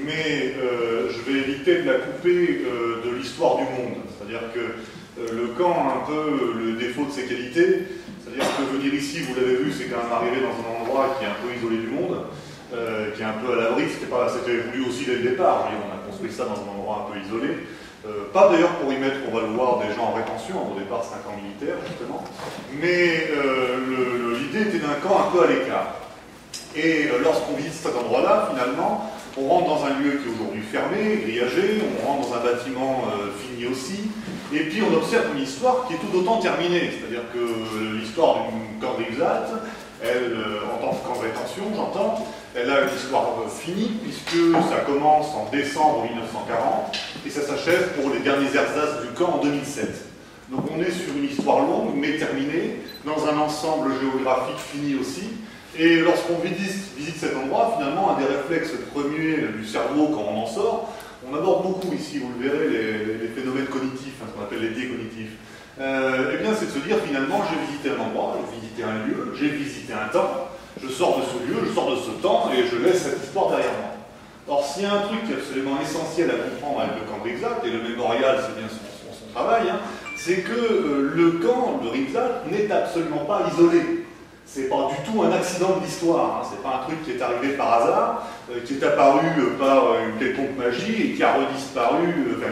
mais je vais éviter de la couper de l'histoire du monde. C'est-à-dire que le camp a un peu le défaut de ses qualités, c'est-à-dire que venir ici, vous l'avez vu, c'est quand même arriver dans un endroit qui est un peu isolé du monde, qui est un peu à l'abri, c'était voulu aussi dès le départ, on a construit ça dans un endroit un peu isolé. Pas d'ailleurs pour y mettre, on va le voir, des gens en rétention, au départ c'est un camp militaire justement, mais l'idée était d'un camp un peu à l'écart. Et lorsqu'on visite cet endroit-là, finalement, on rentre dans un lieu qui est aujourd'hui fermé, grillagé, on rentre dans un bâtiment fini aussi, et puis on observe une histoire qui est tout autant terminée, c'est-à-dire que l'histoire du camp de Rivesaltes, elle, en tant que camp de rétention, j'entends, elle a une histoire finie, puisque ça commence en décembre 1940, et ça s'achève pour les derniers ersatz du camp en 2007. Donc on est sur une histoire longue, mais terminée, dans un ensemble géographique fini aussi, et lorsqu'on visite cet endroit, finalement, un des réflexes premiers du cerveau quand on en sort, on aborde beaucoup ici, vous le verrez, les phénomènes cognitifs, ce qu'on appelle les biais cognitifs. Eh bien, c'est de se dire, finalement, j'ai visité un endroit, j'ai visité un lieu, j'ai visité un temps, je sors de ce lieu, je sors de ce temps, et je laisse cette histoire derrière moi. Or, s'il y a un truc qui est absolument essentiel à comprendre avec le camp de Rivesaltes, et le mémorial, c'est bien son travail, hein, c'est que le camp de Rivesaltes n'est absolument pas isolé. C'est pas du tout un accident de l'histoire, hein. C'est pas un truc qui est arrivé par hasard, qui est apparu par une quelconque magie et qui a redisparu,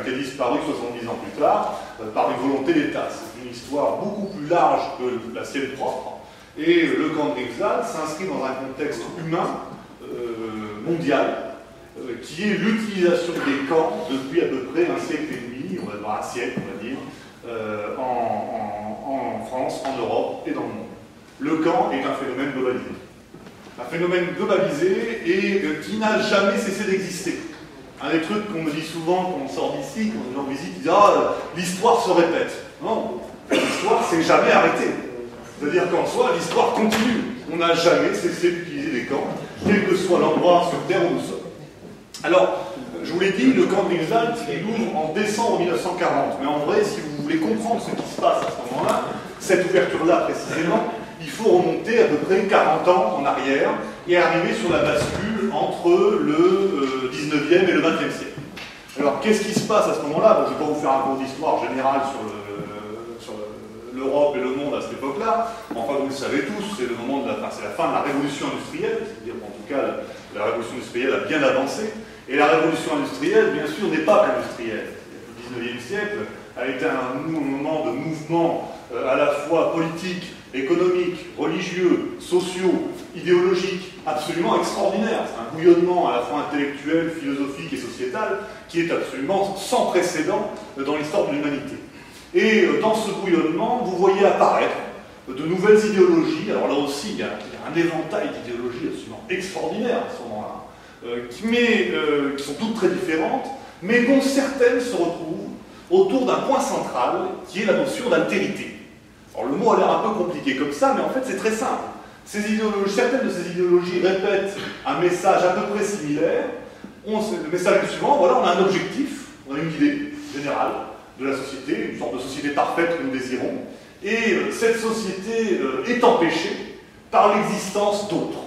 qui a disparu 70 ans plus tard par une volonté d'État. C'est une histoire beaucoup plus large que la sienne propre. Et le camp de Rivesaltes s'inscrit dans un contexte humain, mondial, qui est l'utilisation des camps depuis à peu près un siècle et demi, on va dire un siècle, on va dire, en France, en Europe et dans le monde. Le camp est un phénomène globalisé. Un phénomène globalisé et qui n'a jamais cessé d'exister. Un des trucs qu'on me dit souvent quand on sort d'ici, quand les gens visitent, ils disent « Ah, l'histoire se répète ». Non, l'histoire s'est jamais arrêtée. C'est-à-dire qu'en soi, l'histoire continue. On n'a jamais cessé d'utiliser des camps, quel que soit l'endroit sur Terre où nous sommes. Alors, je vous l'ai dit, le camp de Rivesaltes, il ouvre en décembre 1940. Mais en vrai, si vous voulez comprendre ce qui se passe à ce moment-là, cette ouverture-là précisément, il faut remonter à peu près 40 ans en arrière et arriver sur la bascule entre le 19e et le 20e siècle. Alors, qu'est-ce qui se passe à ce moment-là? Je ne vais pas vous faire un cours d'histoire générale sur l'Europe et le monde à cette époque-là. Enfin, vous le savez tous, c'est le moment de c'est la fin de la révolution industrielle, c'est-à-dire qu'en tout cas, la révolution industrielle a bien avancé. Et la révolution industrielle, bien sûr, n'est pas qu'industrielle. Le 19e siècle a été un moment de mouvement à la fois politique, économiques, religieux, sociaux, idéologiques, absolument extraordinaire. C'est un bouillonnement à la fois intellectuel, philosophique et sociétal qui est absolument sans précédent dans l'histoire de l'humanité. Et dans ce bouillonnement, vous voyez apparaître de nouvelles idéologies. Alors là aussi, il y a un éventail d'idéologies absolument extraordinaires à ce moment-là, qui sont toutes très différentes, mais dont certaines se retrouvent autour d'un point central qui est la notion d'altérité. Alors le mot a l'air un peu compliqué comme ça, mais en fait c'est très simple. Certaines de ces idéologies répètent un message à peu près similaire. Le message est suivant, voilà, on a un objectif, on a une idée générale de la société, une sorte de société parfaite que nous désirons, et cette société est empêchée par l'existence d'autres,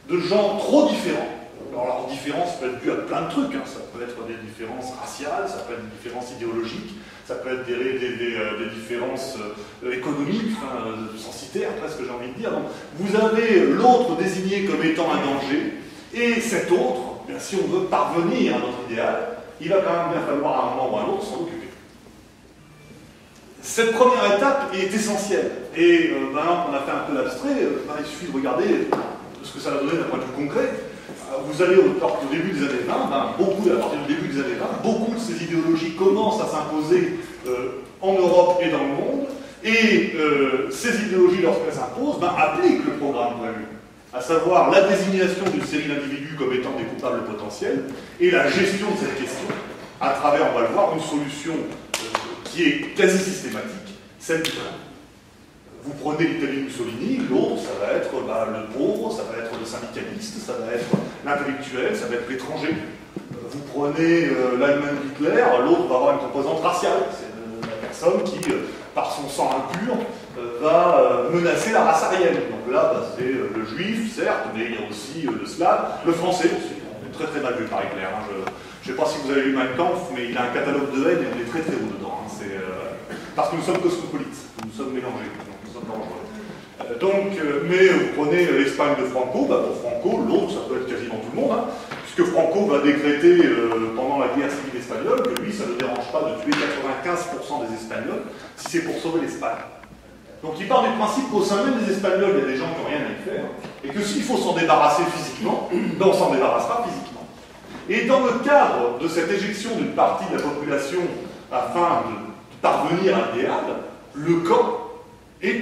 de gens trop différents. Alors leur différence peut être due à plein de trucs, hein. Ça peut être des différences raciales, ça peut être des différences idéologiques, ça peut être des différences économiques, censitaires presque j'ai envie de dire. Donc, vous avez l'autre désigné comme étant un danger, et cet autre, bien, si on veut parvenir à notre idéal, il va quand même bien falloir à un moment ou à un autre s'en occuper. Cette première étape est essentielle, et maintenant qu'on a fait un peu l'abstrait, il suffit de regarder ce que ça va donner d'un point de vue concret. Vous allez au début des années 20, à partir du début des années 20, beaucoup de ces idéologies commencent à s'imposer en Europe et dans le monde, et ces idéologies, lorsqu'elles s'imposent, appliquent le programme prévu, à savoir la désignation d'une série d'individus comme étant des coupables potentiels, et la gestion de cette question, à travers, on va le voir, une solution qui est quasi systématique, celle du crime. Vous prenez l'Italie Mussolini, l'autre, ça va être le pauvre, ça va être le syndicaliste, ça va être l'intellectuel, ça va être l'étranger. Vous prenez l'Allemagne d'Hitler, l'autre va avoir une composante raciale. C'est la personne qui, par son sang impur, va menacer la race aryenne. Donc là, c'est le juif, certes, mais il y a aussi le slave, le français aussi. On est très très mal vu par Hitler. Hein. Je ne sais pas si vous avez lu Mein Kampf, mais il a un catalogue de haine et on est très très haut dedans. Hein. Parce que nous sommes cosmopolites, nous sommes mélangés, donc nous sommes dangereux. Mais vous prenez l'Espagne de Franco, bah pour Franco, l'autre, ça peut être quasiment tout le monde, hein, puisque Franco va décréter pendant la guerre civile espagnole que lui, ça ne dérange pas de tuer 95% des Espagnols si c'est pour sauver l'Espagne. Donc il part du principe qu'au sein même des Espagnols, il y a des gens qui n'ont rien à y faire, et que s'il faut s'en débarrasser physiquement, ben on s'en débarrassera physiquement. Et dans le cadre de cette éjection d'une partie de la population afin de parvenir à l'idéal, le camp est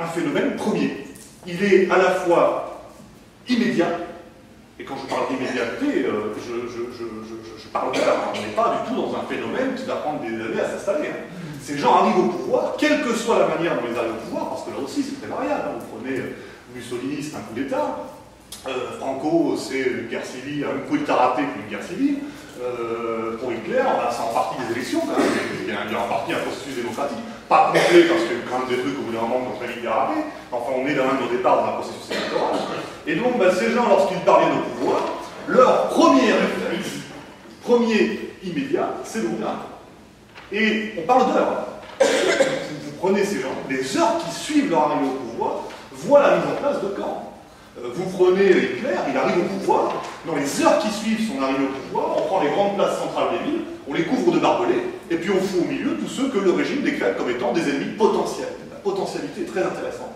un phénomène premier. Il est à la fois immédiat, et quand je parle d'immédiateté, je parle de ça, on n'est pas du tout dans un phénomène qui va prendre des années à s'installer. Hein. Ces gens arrivent au pouvoir, quelle que soit la manière dont ils arrivent au pouvoir, parce que là aussi c'est très variable. Hein. Vous prenez Mussolini, c'est un coup d'État. Franco, c'est une guerre civile, un coup d'État raté puis une guerre civile. Pour Hitler, c'est en partie des élections, quand même. Il y a en partie un processus démocratique. Pas complet, parce qu'il y a quand même des trucs au bout d'un moment qui ont très vite dérapé. Enfin, on est quand même au départ dans un processus électoral. Et donc, ces gens, lorsqu'ils parviennent au pouvoir, leur premier réflexe, premier immédiat, c'est l'ouvrir. Et on parle d'heures. Vous prenez ces gens, les heures qui suivent leur arrivée au pouvoir voient la mise en place de camps. Vous prenez Hitler, il arrive au pouvoir, dans les heures qui suivent son arrivée au pouvoir, on prend les grandes places centrales des villes, on les couvre de barbelés, et puis on fout au milieu tous ceux que le régime décrète comme étant des ennemis potentiels. La potentialité est très intéressante.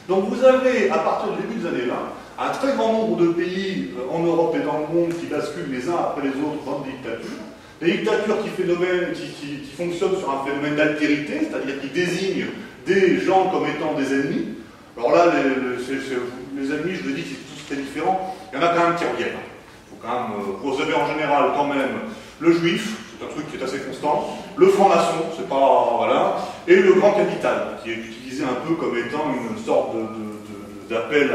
Donc vous avez, à partir du début des années 20, un très grand nombre de pays en Europe et dans le monde qui basculent les uns après les autres dans des dictatures. Des dictatures qui fonctionnent sur un phénomène d'altérité, c'est-à-dire qui désignent des gens comme étant des ennemis. Alors là, les ennemis, je le dis, c'est tous très différents. Il y en a quand même qui reviennent. Il faut quand même, vous avez en général quand même le juif, c'est un truc qui est assez constant, le franc-maçon, c'est pas, voilà, et le grand capital, qui est utilisé un peu comme étant une sorte d'appel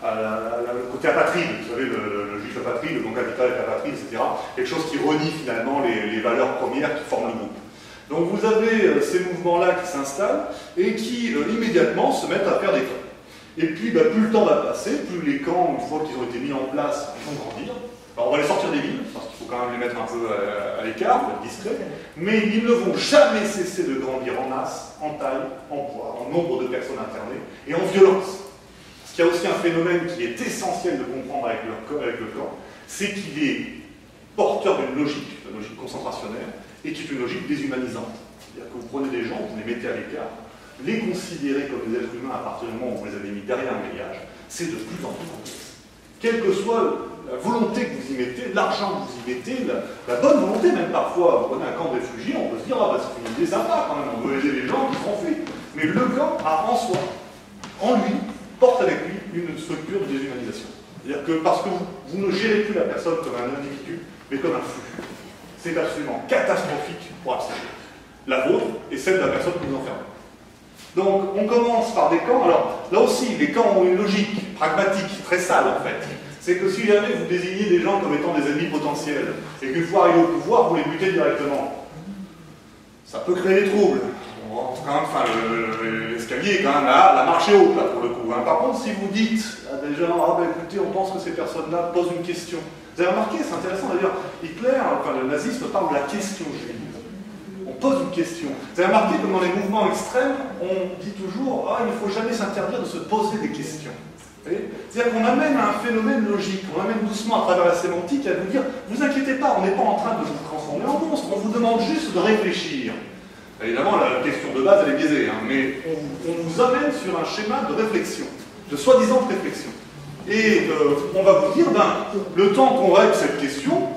au côté apatride. Vous savez, le juif apatride, le grand capital est apatride, etc. Quelque chose qui renie finalement les valeurs premières qui forment le groupe. Donc vous avez ces mouvements-là qui s'installent et qui immédiatement se mettent à faire des camps. Et puis plus le temps va passer, plus les camps, une fois qu'ils ont été mis en place, ils vont grandir. Alors on va les sortir des villes, parce qu'il faut quand même les mettre un peu à l'écart, pour être discret, mais ils ne vont jamais cesser de grandir en masse, en taille, en poids, en nombre de personnes internées et en violence. Parce qu'il y a aussi un phénomène qui est essentiel de comprendre avec le camp, c'est qu'il est porteur d'une logique concentrationnaire, et qui est une logique déshumanisante. C'est-à-dire que vous prenez des gens, vous les mettez à l'écart, les considérer comme des êtres humains à partir du moment où vous les avez mis derrière un grillage, c'est de plus en plus complexe. Quelle que soit la volonté que vous y mettez, l'argent que vous y mettez, la bonne volonté même parfois, vous prenez un camp de réfugiés, on peut se dire, ah bah c'est une idée sympa quand même, on veut aider les gens qui sont faits. Mais le camp a en soi, en lui, porte avec lui une structure de déshumanisation. C'est-à-dire que parce que vous ne gérez plus la personne comme un individu, mais comme un flux. C'est absolument catastrophique pour absorber la vôtre et celle de la personne que vous enfermez. Donc on commence par des camps. Alors là aussi, les camps ont une logique pragmatique, très sale en fait. C'est que si jamais vous désignez des gens comme étant des ennemis potentiels et qu'une fois arrivés au pouvoir, vous les butez directement, ça peut créer des troubles. L'escalier est quand même là, la marche est haute là pour le coup. Hein. Par contre, si vous dites à des gens, ah ben écoutez, on pense que ces personnes-là posent une question. Vous avez remarqué, c'est intéressant d'ailleurs, Hitler, enfin le nazisme parle de la question juive. On pose une question. Vous avez remarqué que dans les mouvements extrêmes, on dit toujours, ah il ne faut jamais s'interdire de se poser des questions. C'est-à-dire qu'on amène à un phénomène logique, on amène doucement à travers la sémantique à vous dire, vous inquiétez pas, on n'est pas en train de vous transformer en monstre, on vous demande juste de réfléchir. Évidemment, la question de base, elle est biaisée, hein, mais on vous amène sur un schéma de réflexion, de soi-disant réflexion. Et on va vous dire, le temps qu'on règle cette question,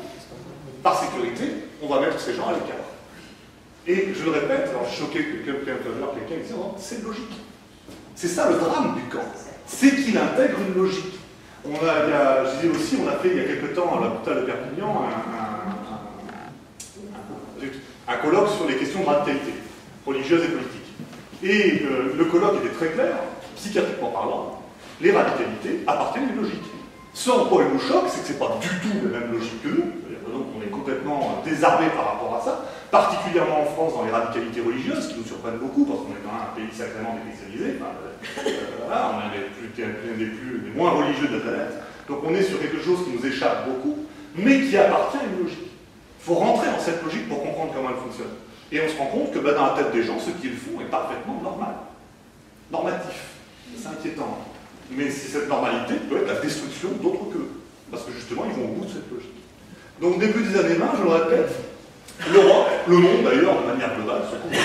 par sécurité, on va mettre ces gens à l'écart. Et je le répète, alors je choquais quelqu'un ici, c'est logique. C'est ça le drame du camp, c'est qu'il intègre une logique. Je disais aussi, on a fait il y a quelque temps à l'hôpital de Perpignan un colloque sur les questions de radicalité, religieuse et politique. Et le colloque était très clair, psychiatriquement parlant, les radicalités appartiennent à une logique. Ce en quoi elle nous choque, c'est que ce n'est pas du tout la même logique que nous, donc on est complètement désarmé par rapport à ça, particulièrement en France dans les radicalités religieuses, qui nous surprennent beaucoup, parce qu'on est quand même un pays sacrément décristallisé, voilà, on est des moins religieux de la planète, donc on est sur quelque chose qui nous échappe beaucoup, mais qui appartient à une logique. Il faut rentrer dans cette logique pour comprendre comment elle fonctionne. Et on se rend compte que dans la tête des gens, ce qu'ils font est parfaitement normal. Normatif. C'est inquiétant. Mais cette normalité peut être la destruction d'autres qu'eux. Parce que justement, ils vont au bout de cette logique. Donc, début des années 20, je le répète, l'Europe, le monde d'ailleurs, de manière globale, se couvre.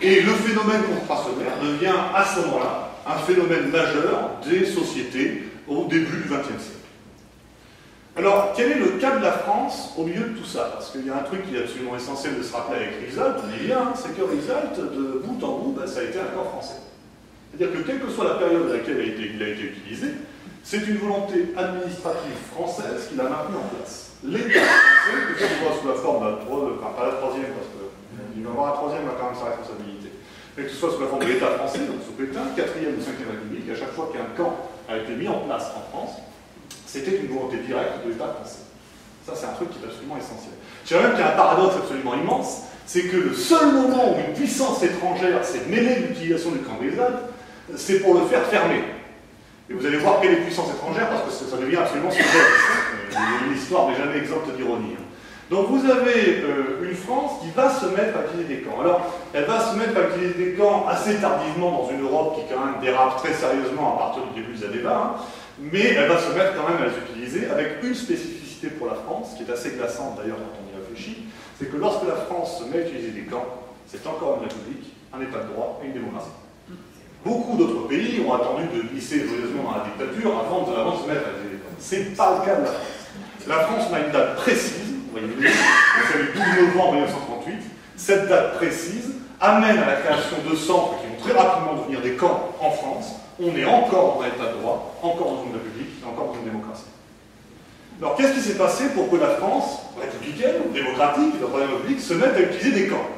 Et le phénomène contrasolaire devient à ce moment-là un phénomène majeur des sociétés au début du XXe siècle. Alors, quel est le cas de la France au milieu de tout ça? Parce qu'il y a un truc qui est absolument essentiel de se rappeler avec Riezalt, on dit bien, c'est que Riezalt, de bout en bout, ça a été un corps français. C'est-à-dire que quelle que soit la période à laquelle il a été utilisé, c'est une volonté administrative française qui l'a maintenu en place. L'État français, que ce soit sous la forme de pas la troisième, parce qu'il va y avoir un troisième, a quand même sa responsabilité, mais que ce soit sous la forme de l'État français, donc sous Pétain, 4e ou 5e République, à chaque fois qu'un camp a été mis en place en France, c'était une volonté directe de l'État français. Ça, c'est un truc qui est absolument essentiel. Je dirais même qu'il y a un paradoxe absolument immense, c'est que le seul moment où une puissance étrangère s'est mêlée de l'utilisation du camp des Alpes, c'est pour le faire fermer. Et vous allez voir quelle est puissance étrangère, parce que ça devient absolument surréaliste. L'histoire n'est jamais exempte d'ironie. Donc vous avez une France qui va se mettre à utiliser des camps. Alors, elle va se mettre à utiliser des camps assez tardivement dans une Europe qui quand même dérape très sérieusement à partir du début des années 20, mais elle va se mettre quand même à les utiliser avec une spécificité pour la France, qui est assez glaçante d'ailleurs quand on y réfléchit, c'est que lorsque la France se met à utiliser des camps, c'est encore une république, un état de droit et une démocratie. Beaucoup d'autres pays ont attendu de glisser joyeusement dans la dictature avant de se mettre à utiliser des camps. Ce n'est pas le cas de la France. La France a une date précise, vous voyez, c'est le 12 novembre 1938, cette date précise amène à la création de centres qui vont très rapidement devenir des camps en France. On est encore dans un état de droit, encore dans une république, et encore dans une démocratie. Alors qu'est-ce qui s'est passé pour que la France, républicaine, démocratique, la Troisième République, se mette à utiliser des camps?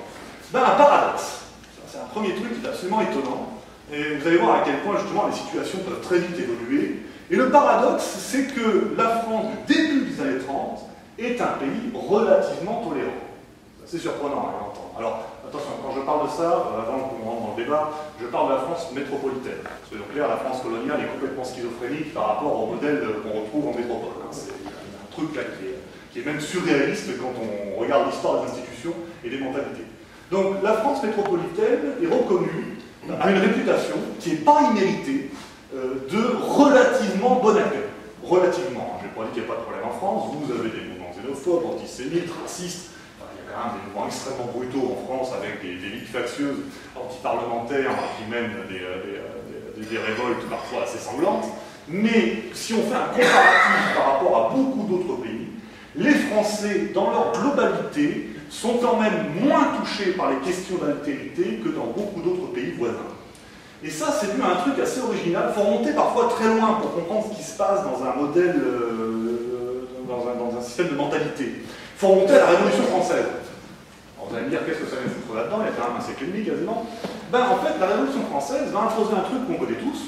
Ben, un paradoxe. C'est un premier truc qui est absolument étonnant. Et vous allez voir à quel point justement les situations peuvent très vite évoluer. Et le paradoxe, c'est que la France du début des années 30 est un pays relativement tolérant. C'est surprenant à l'entendre. Alors, attention, quand je parle de ça, avant qu'on rentre dans le débat, je parle de la France métropolitaine. Soyons clairs, la France coloniale est complètement schizophrénique par rapport au modèle qu'on retrouve en métropole. C'est un truc là qui est même surréaliste quand on regarde l'histoire des institutions et des mentalités. Donc, la France métropolitaine est reconnue, a une réputation qui n'est pas imméritée de relativement bon accueil. Relativement. Je n'ai pas dit qu'il n'y a pas de problème en France. Vous avez des mouvements xénophobes, antisémites, racistes. Il y a quand même des mouvements extrêmement brutaux en France avec des ligues factieuses anti-parlementaires qui mènent des révoltes parfois assez sanglantes. Mais si on fait un comparatif par rapport à beaucoup d'autres pays, les Français, dans leur globalité, sont quand même moins touchés par les questions d'altérité que dans beaucoup d'autres pays voisins. Et ça, c'est dû à un truc assez original. Il faut remonter parfois très loin pour comprendre ce qui se passe dans un modèle, dans un système de mentalité. Il faut remonter à la Révolution française. Alors, vous allez me dire, qu'est-ce que ça vient foutre là-dedans? Il y a quand même un siècle et demi quasiment. Ben, en fait, la Révolution française va imposer un truc qu'on connaît tous,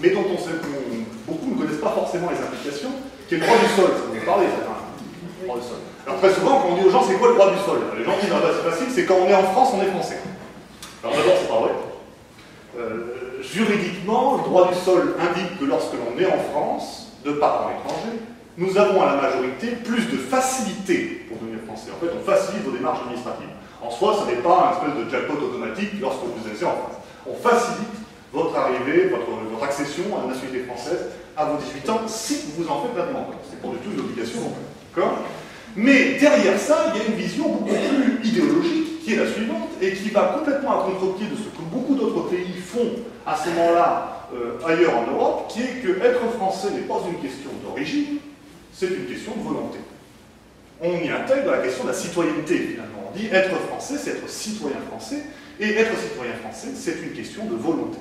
mais dont beaucoup ne connaissent pas forcément les implications, qui est le droit du sol. Ça vous parlez, ça, quand même. Le droit du sol. Alors, très souvent, quand on dit aux gens, c'est quoi le droit du sol? Les gens disent, ah ben, c'est facile, c'est quand on est en France, on est français. Alors, d'abord, c'est pas vrai. Juridiquement, le droit du sol indique que lorsque l'on est en France, de parents étrangers, nous avons à la majorité plus de facilité pour devenir français. En fait, on facilite vos démarches administratives. En soi, ce n'est pas un espèce de jackpot automatique lorsque vous êtes en France. On facilite votre arrivée, votre accession à la nationalité française à vos 18 ans, si vous en faites la demande. C'est pas du tout une obligation non plus. D'accord ? Mais derrière ça, il y a une vision beaucoup plus idéologique qui est la suivante et qui va complètement à contre-pied de ce que beaucoup d'autres pays font à ce moment-là ailleurs en Europe, qui est que être français n'est pas une question d'origine, c'est une question de volonté. On y intègre la question de la citoyenneté, finalement. On dit être français, c'est être citoyen français, et être citoyen français, c'est une question de volonté.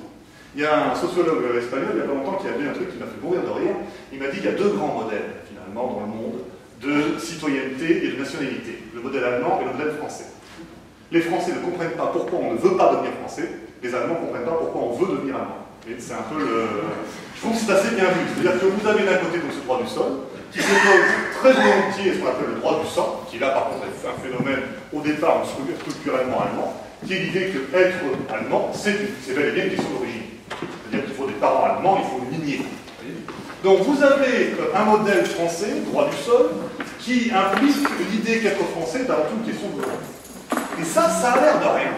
Il y a un sociologue espagnol, il y a pas longtemps, qui a dit un truc qui m'a fait mourir de rire. Il m'a dit qu'il y a deux grands modèles, finalement, dans le monde, de citoyenneté et de nationalité. Le modèle allemand et le modèle français. Les Français ne comprennent pas pourquoi on ne veut pas devenir français, les Allemands ne comprennent pas pourquoi on veut devenir allemand. C'est un peu le... Je trouve que c'est assez bien vu. C'est-à-dire que vous avez d'un côté donc, ce droit du sol, qui s'oppose très volontiers à ce qu'on appelle le droit du sang, qui là par contre est un phénomène au départ structurellement allemand, qui est l'idée que être allemand, c'est bel et bien une question d'origine. C'est-à-dire qu'il faut des parents allemands, il faut une lignée. Donc vous avez un modèle français, droit du sol, qui implique l'idée qu'être français est avant tout une question de droit. Et ça a l'air de rien,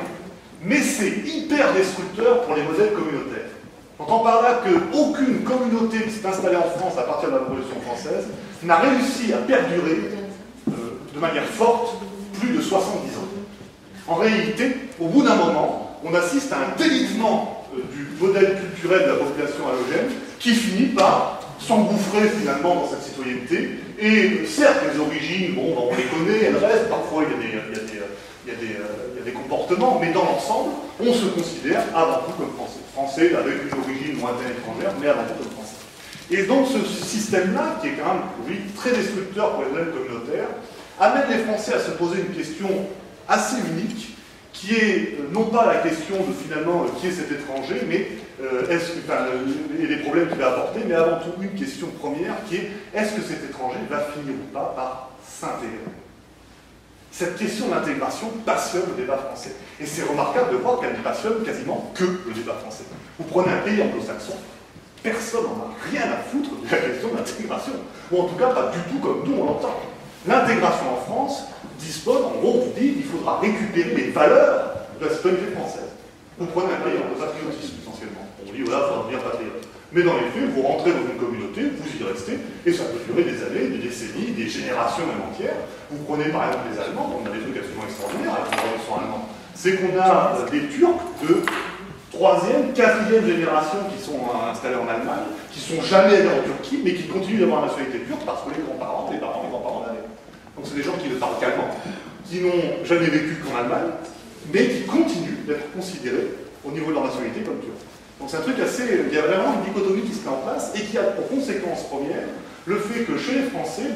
mais c'est hyper destructeur pour les modèles communautaires. J'entends par là qu'aucune communauté qui s'est installée en France à partir de la Révolution française n'a réussi à perdurer de manière forte plus de 70 ans. En réalité, au bout d'un moment, on assiste à un délitement du modèle culturel de la population allogène qui finit par s'engouffrer finalement dans cette citoyenneté. Et certes, les origines, bon, on les connaît, elles restent, parfois il y a des comportements, mais dans l'ensemble, on se considère avant tout comme français. Français avec une origine lointaine étrangère, mais avant tout comme français. Et donc ce système-là, qui est quand même, oui, très destructeur pour les modèles communautaires, amène les Français à se poser une question assez unique, qui est non pas la question de finalement qui est cet étranger, mais et les problèmes qu'il va apporter, mais avant tout une question première qui est est-ce que cet étranger va finir ou pas par s'intégrer? Cette question d'intégration passionne le débat français. Et c'est remarquable de voir qu'elle ne passionne quasiment que le débat français. Vous prenez un pays anglo-saxon, personne n'en a rien à foutre de la question d'intégration. Ou en tout cas pas du tout comme nous on l'entend. L'intégration en France dispose, en gros, on vous dit qu'il faudra récupérer les valeurs de la citoyenneté française. Vous prenez un pays anglo-patriotisme essentiellement. On vous dit voilà, il faudra devenir patriote. Mais dans les faits, vous rentrez dans une communauté, vous y restez, et ça peut durer des années, des décennies, des générations même entières. Vous prenez par exemple les Allemands, on a des trucs absolument extraordinaires avec la révolution allemande. C'est qu'on a des Turcs de 3e, 4e génération qui sont installés en Allemagne, qui sont jamais allés en Turquie, mais qui continuent d'avoir la nationalité turque parce que les grands-parents, les parents, les grands-parents l'avaient. Donc c'est des gens qui ne parlent qu'allemand, qui n'ont jamais vécu qu'en Allemagne, mais qui continuent d'être considérés au niveau de leur nationalité comme turcs. Donc c'est un truc assez... Il y a vraiment une dichotomie qui se met en place et qui a pour conséquence première le fait que chez les Français,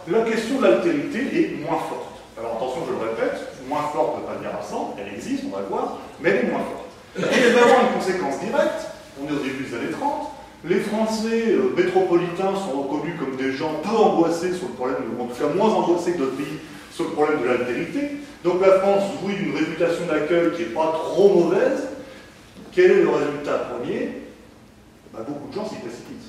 la question de l'altérité est moins forte. Alors attention, je le répète, moins forte ne veut pas dire absente, elle existe, on va le voir, mais elle est moins forte. Et il va y avoir une conséquence directe, on est au début des années 30, les Français métropolitains sont reconnus comme des gens peu angoissés sur le problème, ou en tout cas moins angoissés que d'autres pays sur le problème de l'altérité. Donc la France jouit d'une réputation d'accueil qui n'est pas trop mauvaise. Quel est le résultat premier? Beaucoup de gens s'y précipitent.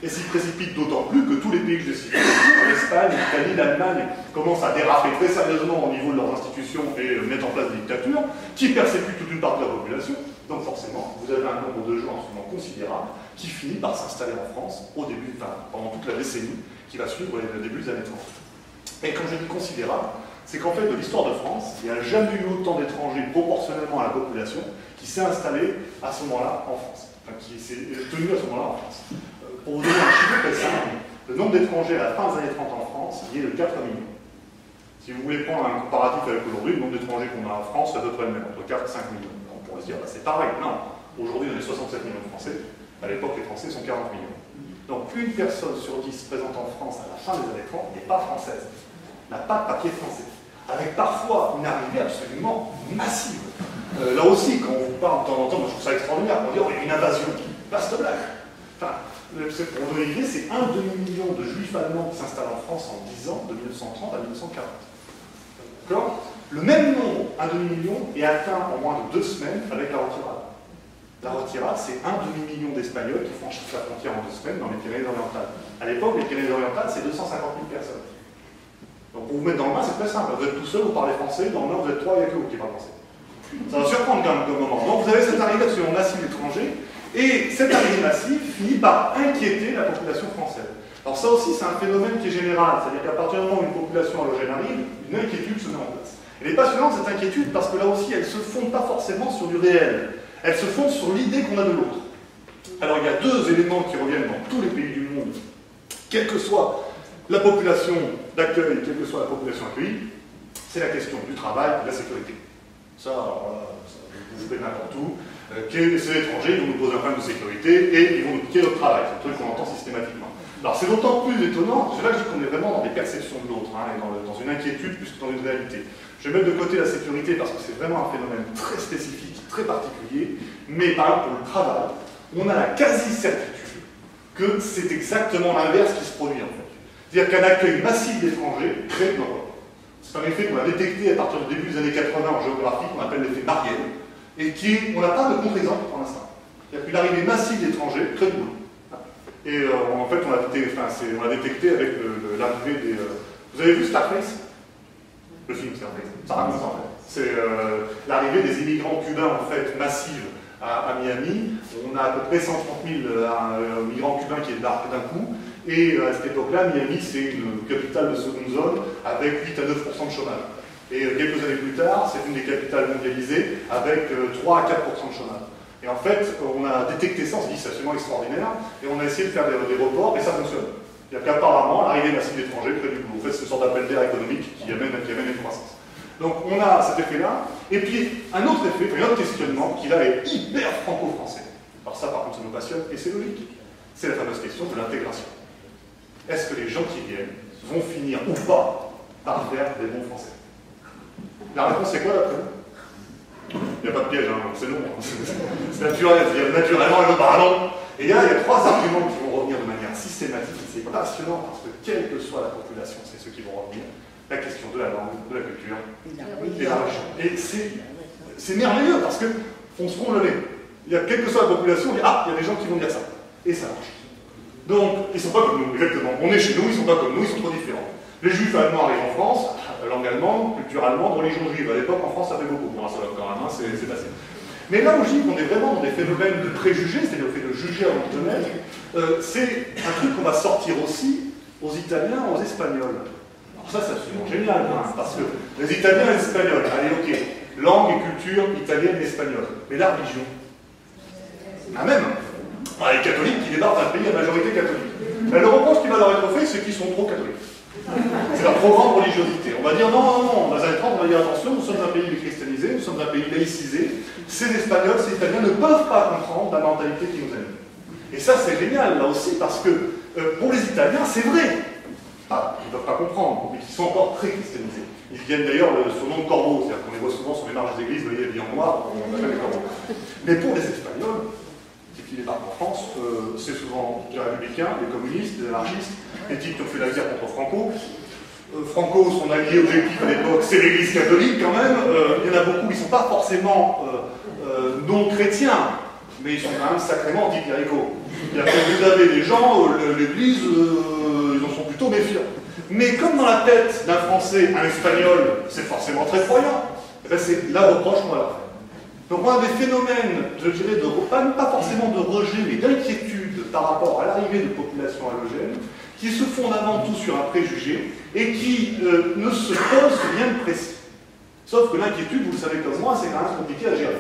Et s'y précipitent d'autant plus que tous les pays que je cite, l'Espagne, l'Italie, l'Allemagne, commencent à déraper très sérieusement au niveau de leurs institutions et mettent en place des dictatures qui persécutent toute une partie de la population. Donc forcément, vous avez un nombre de gens absolument considérable qui finit par s'installer en France au début, pendant toute la décennie qui va suivre le début des années 30. Et quand je dis considérable, c'est qu'en fait, de l'histoire de France, il n'y a jamais eu autant d'étrangers proportionnellement à la population qui s'est installé à ce moment-là en France, qui s'est tenu à ce moment-là en France. Pour vous donner un chiffre précis, le nombre d'étrangers à la fin des années 30 en France, il est de 4 millions. Si vous voulez prendre un comparatif avec aujourd'hui, le nombre d'étrangers qu'on a en France, c'est à peu près le même, entre 4 et 5 millions. On pourrait se dire, c'est pareil. Non, aujourd'hui on est 67 millions de Français, à l'époque les Français sont 40 millions. Donc une personne sur 10 présente en France à la fin des années 30 n'est pas française, n'a pas de papier français, avec parfois une arrivée absolument massive. Là aussi, quand on vous parle de temps en temps, moi je trouve ça extraordinaire, on dit oh, il y a une invasion, vaste blague. Enfin, pour donner l'idée, c'est un demi-million de juifs allemands qui s'installent en France en 10 ans, de 1930 à 1940. D'accord? Le même nombre, un demi-million, est atteint en moins de 2 semaines avec la retirade. La retirade, c'est un demi-million d'Espagnols qui franchissent la frontière en 2 semaines dans les Pyrénées-Orientales. À l'époque, les Pyrénées-Orientales, c'est 250 000 personnes. Donc pour vous mettre dans le bain, c'est très simple. Vous êtes tout seul, vous parlez français, dans le nord, vous êtes 3, il n'y a que vous qui parlez français. Ça va surprendre quand même comme moment. Donc vous avez cette arrivée absolument massive d'étrangers, et cette arrivée massive finit par inquiéter la population française. Alors ça aussi, c'est un phénomène qui est général, c'est-à-dire qu'à partir du moment où une population allogène arrive, une inquiétude se met en place. Elle est passionnante cette inquiétude parce que là aussi, elle ne se fonde pas forcément sur du réel. Elle se fonde sur l'idée qu'on a de l'autre. Alors il y a 2 éléments qui reviennent dans tous les pays du monde, quelle que soit la population d'accueil, quelle que soit la population accueillie, c'est la question du travail et de la sécurité. Ça, alors, vous pouvez n'importe où. Ces étrangers, ils vont nous poser un problème de sécurité et ils vont nous piquer notre travail. C'est un truc qu'on entend systématiquement. Alors c'est d'autant plus étonnant, c'est là que je dis qu'on est vraiment dans des perceptions de l'autre, et dans une inquiétude plus que dans une réalité. Je vais mettre de côté la sécurité parce que c'est vraiment un phénomène très spécifique, très particulier, mais par exemple pour le travail, on a la quasi-certitude que c'est exactement l'inverse qui se produit en fait. C'est-à-dire qu'un accueil massif d'étrangers crée de l'emploi. C'est un effet qu'on a détecté à partir du début des années 80 en géographie, qu'on appelle l'effet Marielle, et on n'a pas de contre-exemple pour l'instant. C'est-à-dire qu'une arrivée massive d'étrangers crée du boulot. Et en fait, on l'a détecté avec l'arrivée des... Vous avez vu Scarface? Le film Scarface. Ça raconte ça, en fait. C'est l'arrivée des immigrants cubains, en fait, massive à Miami. On a à peu près 130 000 migrants cubains qui débarquent d'un coup. Et à cette époque-là, Miami, c'est une capitale de seconde zone avec 8 à 9% de chômage. Et quelques années plus tard, c'est une des capitales mondialisées avec 3 à 4% de chômage. Et en fait, on a détecté ça, on s'est dit c'est absolument extraordinaire, et on a essayé de faire des reports, et ça fonctionne. C'est-à-dire qu'apparemment, l'arrivée massive d'étrangers crée du boulot. En fait, c'est une sorte d'appel d'air économique qui amène une croissance. Donc on a cet effet-là, et puis un autre effet, un autre questionnement qui là est hyper franco-français. Alors ça, par contre, ça nous passionne, et c'est logique. C'est la fameuse question de l'intégration. Est-ce que les gens qui viennent vont finir ou pas par faire des bons Français? La réponse c'est quoi d'après vous? Il n'y a pas de piège, hein, c'est non. C'est naturel, c'est naturellement et non. Et il y a 3 arguments qui vont revenir de manière systématique. C'est passionnant parce que quelle que soit la population, c'est ceux qui vont revenir. La question de la langue, de la culture, et la religion. Et c'est merveilleux parce qu'on se rend le nez. Il y a quelle que soit la population, on dit ah, il y a des gens qui vont dire ça. Et ça marche. Donc, ils ne sont pas comme nous, exactement. On est chez nous, ils ne sont pas comme nous, ils sont trop différents. Les juifs allemands arrivent en France, langue allemande, culture allemande, religion juive. À l'époque, en France, ça fait beaucoup. Bon, ça va quand même, hein, c'est passé. Mais là où je dis qu'on est vraiment dans des phénomènes de préjugés, c'est-à-dire le fait de juger avant de connaître, c'est un truc qu'on va sortir aussi aux Italiens, aux Espagnols. Alors ça, c'est absolument génial, hein, parce que les Italiens et les Espagnols, allez, ok, langue et culture italienne et espagnole. Mais la religion, la même. Les catholiques qui débarquent d'un pays à majorité catholique. Mais le reproche qui va leur être fait, c'est qu'ils sont trop catholiques. C'est la trop grande religiosité. On va dire non, dans les années 30, on va dire attention, nous sommes un pays christianisé, nous sommes un pays laïcisé. Ces Espagnols, ces Italiens ne peuvent pas comprendre la mentalité qui nous anime. Et ça, c'est génial, là aussi, parce que pour les Italiens, c'est vrai. Ah, ils ne peuvent pas comprendre, mais ils sont encore très christianisés. Ils viennent d'ailleurs sous le nom de corbeaux, c'est-à-dire qu'on les voit souvent sur les marges des églises, vous voyez, habillés en noir, on appelle les corbeaux. Mais pour les Espagnols, qui débarquent en France, c'est souvent les républicains, les communistes, les anarchistes, les types qui ont fait la guerre contre Franco. Franco, son allié objectif à l'époque, c'est l'Église catholique quand même. Il y en a beaucoup, ils ne sont pas forcément non chrétiens, mais ils sont quand même sacrément anticléricaux. Vous avez des gens, l'Église, ils en sont plutôt méfiants. Mais comme dans la tête d'un Français, un Espagnol, c'est forcément très croyant, c'est la reproche qu'on va leur faire. Donc on a des phénomènes, je dirais, pas forcément de rejet, mais d'inquiétude par rapport à l'arrivée de populations allogènes, qui se fondent avant tout sur un préjugé, et qui ne se posent rien de précis. Sauf que l'inquiétude, vous le savez comme moi, c'est quand même compliqué à gérer.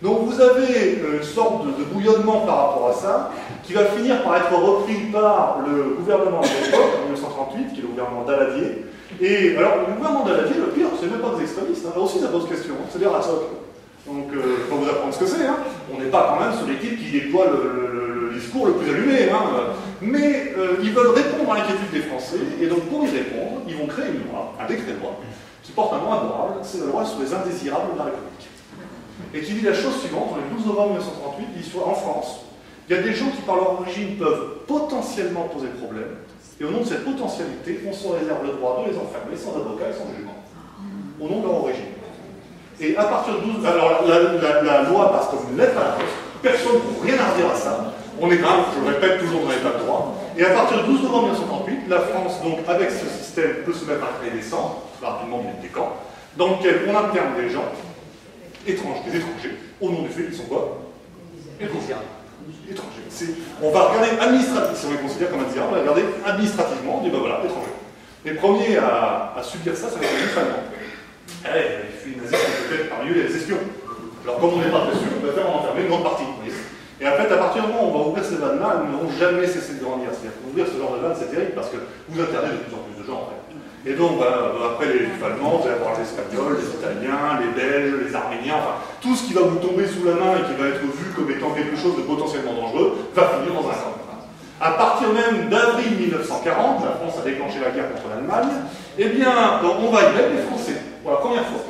Donc vous avez une sorte de bouillonnement par rapport à ça, qui va finir par être repris par le gouvernement de l'époque, en 1938, qui est le gouvernement Daladier. Et alors, le gouvernement Daladier, le pire, c'est même pas des extrémistes, hein. Là aussi ça pose question, hein. C'est des ratsocs. Donc, il faut vous apprendre ce que c'est. Hein. On n'est pas quand même sur l'équipe qui déploie le discours le plus allumé. Hein. Mais ils veulent répondre à l'inquiétude des Français, et donc pour y répondre, ils vont créer une loi, un décret de loi, qui porte un nom adorable, c'est la loi sur les indésirables de la République. Et qui dit la chose suivante, le 12 novembre 1938, il dit en France, il y a des gens qui par leur origine peuvent potentiellement poser problème, et au nom de cette potentialité, on se réserve le droit de les enfermer sans avocat et sans jugement, au nom de leur origine. Et à partir de 12... Alors, la loi passe comme une lettre à la poste. Personne ne trouve rien à redire à ça. On est grave, je le répète, toujours dans l'état de droit. Et à partir du 12 novembre 1938, la France, donc, avec ce système, peut se mettre à créer des centres, rapidement des camps, dans lesquels on interne des gens, des étrangers, au nom du fait qu'ils sont quoi? Étrangers. On va regarder administrativement, si on les considère comme indésirables, on va regarder administrativement, on dit ben voilà, étrangers. Les premiers à subir ça, ça va être les Allemands. Les filles nazies sont peut-être parmi eux les espions. Alors comme on n'est pas très sûr, on va faire en enfermer une grande partie. Et en fait, à partir du moment où on va ouvrir ces vannes-là, elles n'auront jamais cessé de grandir. C'est-à-dire qu'ouvrir ce genre de vannes, c'est terrible parce que vous interdisez de plus en plus de gens en fait. Et donc, après les Allemands, vous allez avoir les Espagnols, les Italiens, les Belges, les Arméniens, enfin, tout ce qui va vous tomber sous la main et qui va être vu comme étant quelque chose de potentiellement dangereux, va finir dans un camp. À partir même d'avril 1940, la France a déclenché la guerre contre l'Allemagne, eh bien, on va y mettre les Français, pour la première fois,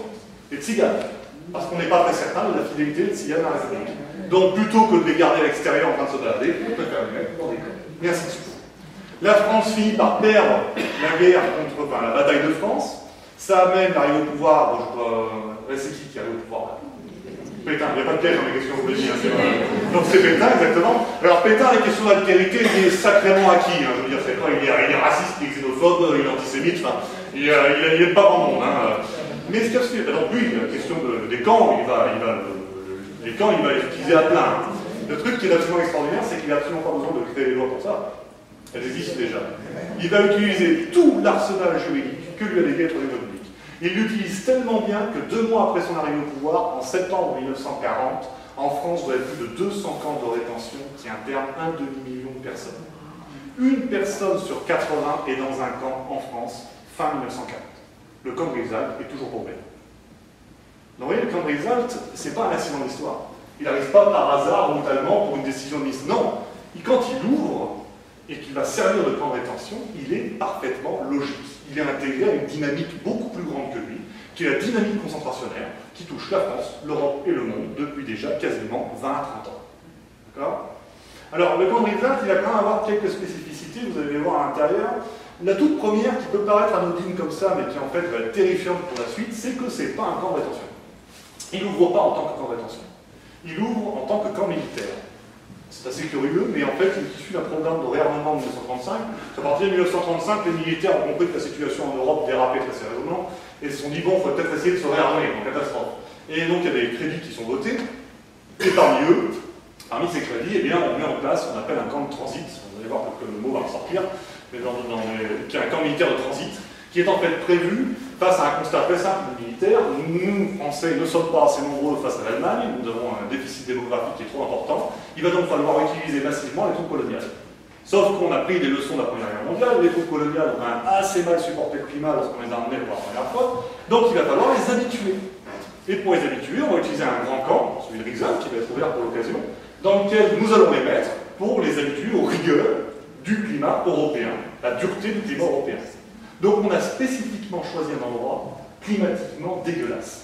les tziganes, parce qu'on n'est pas très certain de la fidélité des tziganes à la République. Donc, plutôt que de les garder à l'extérieur en train de se balader, on préfère les mettre dans des camps, et ainsi de suite. La France finit par perdre la guerre contre la bataille de France. Ça amène l'arrivée au pouvoir, c'est qui arrive au pouvoir là? Pétain, il n'y a pas de piège dans les questions que vous dites. Donc c'est Pétain, exactement. Alors Pétain, les questions d'altérité, il est sacrément acquis. Je veux dire, c'est pas, il est raciste, il est xénophobe, il est antisémite, enfin, il n'est pas grand monde. Mais ce qu'il y a, c'est donc lui, la question des camps, les camps, il va les utiliser à plein. Le truc qui est absolument extraordinaire, c'est qu'il n'a absolument pas besoin de créer des lois pour ça. Elles existent déjà. Il va utiliser tout l'arsenal juridique que lui a légué être république. Il l'utilise tellement bien que 2 mois après son arrivée au pouvoir, en septembre 1940, en France, vous avez plus de 200 camps de rétention qui internent 1,5 million de personnes. Une personne sur 80 est dans un camp en France, fin 1940. Le camp de Grisald est toujours ouvert. Donc vous voyez, le camp de Grisald, ce n'est pas un accident d'histoire. Il n'arrive pas par hasard, brutalement, pour une décision de ministre. Non, quand il ouvre et qu'il va servir de camp de rétention, il est parfaitement logique. Il est intégré à une dynamique beaucoup plus grande que lui, qui est la dynamique concentrationnaire, qui touche la France, l'Europe et le monde depuis déjà quasiment 20 à 30 ans. D'accord? Alors, le camp de Grisald, il va quand même avoir quelques spécificités, vous allez les voir à l'intérieur. La toute première, qui peut paraître anodine comme ça, mais qui en fait va être terrifiante pour la suite, c'est que ce n'est pas un camp de rétention. Il n'ouvre pas en tant que camp de rétention. Il ouvre en tant que camp militaire. C'est assez curieux, mais en fait, il est issu d'un programme de réarmement de 1935. À partir de 1935, les militaires ont compris que la situation en Europe dérapait très sérieusement, et se sont dit, bon, il faut peut-être essayer de se réarmer, en catastrophe. Et donc, il y a des crédits qui sont votés, et parmi ces crédits, eh bien, on met en place ce qu'on appelle un camp de transit. Vous allez voir que le mot va ressortir, mais qui est un camp militaire de transit, qui est en fait prévu face à un constat très simple du militaire. Nous, Français, ne sommes pas assez nombreux face à l'Allemagne, nous avons un déficit démographique qui est trop important, il va donc falloir utiliser massivement les troupes coloniales. Sauf qu'on a pris des leçons de la Première Guerre mondiale, les troupes coloniales ont assez mal supporté le climat lorsqu'on les a emmenés pour la première fois, donc il va falloir les habituer. Et pour les habituer, on va utiliser un grand camp, celui de Grisald, qui va être ouvert pour l'occasion, dans lequel nous allons les mettre pour les habituer aux rigueurs du climat européen, la dureté du climat européen. Donc on a spécifiquement choisi un endroit climatiquement dégueulasse.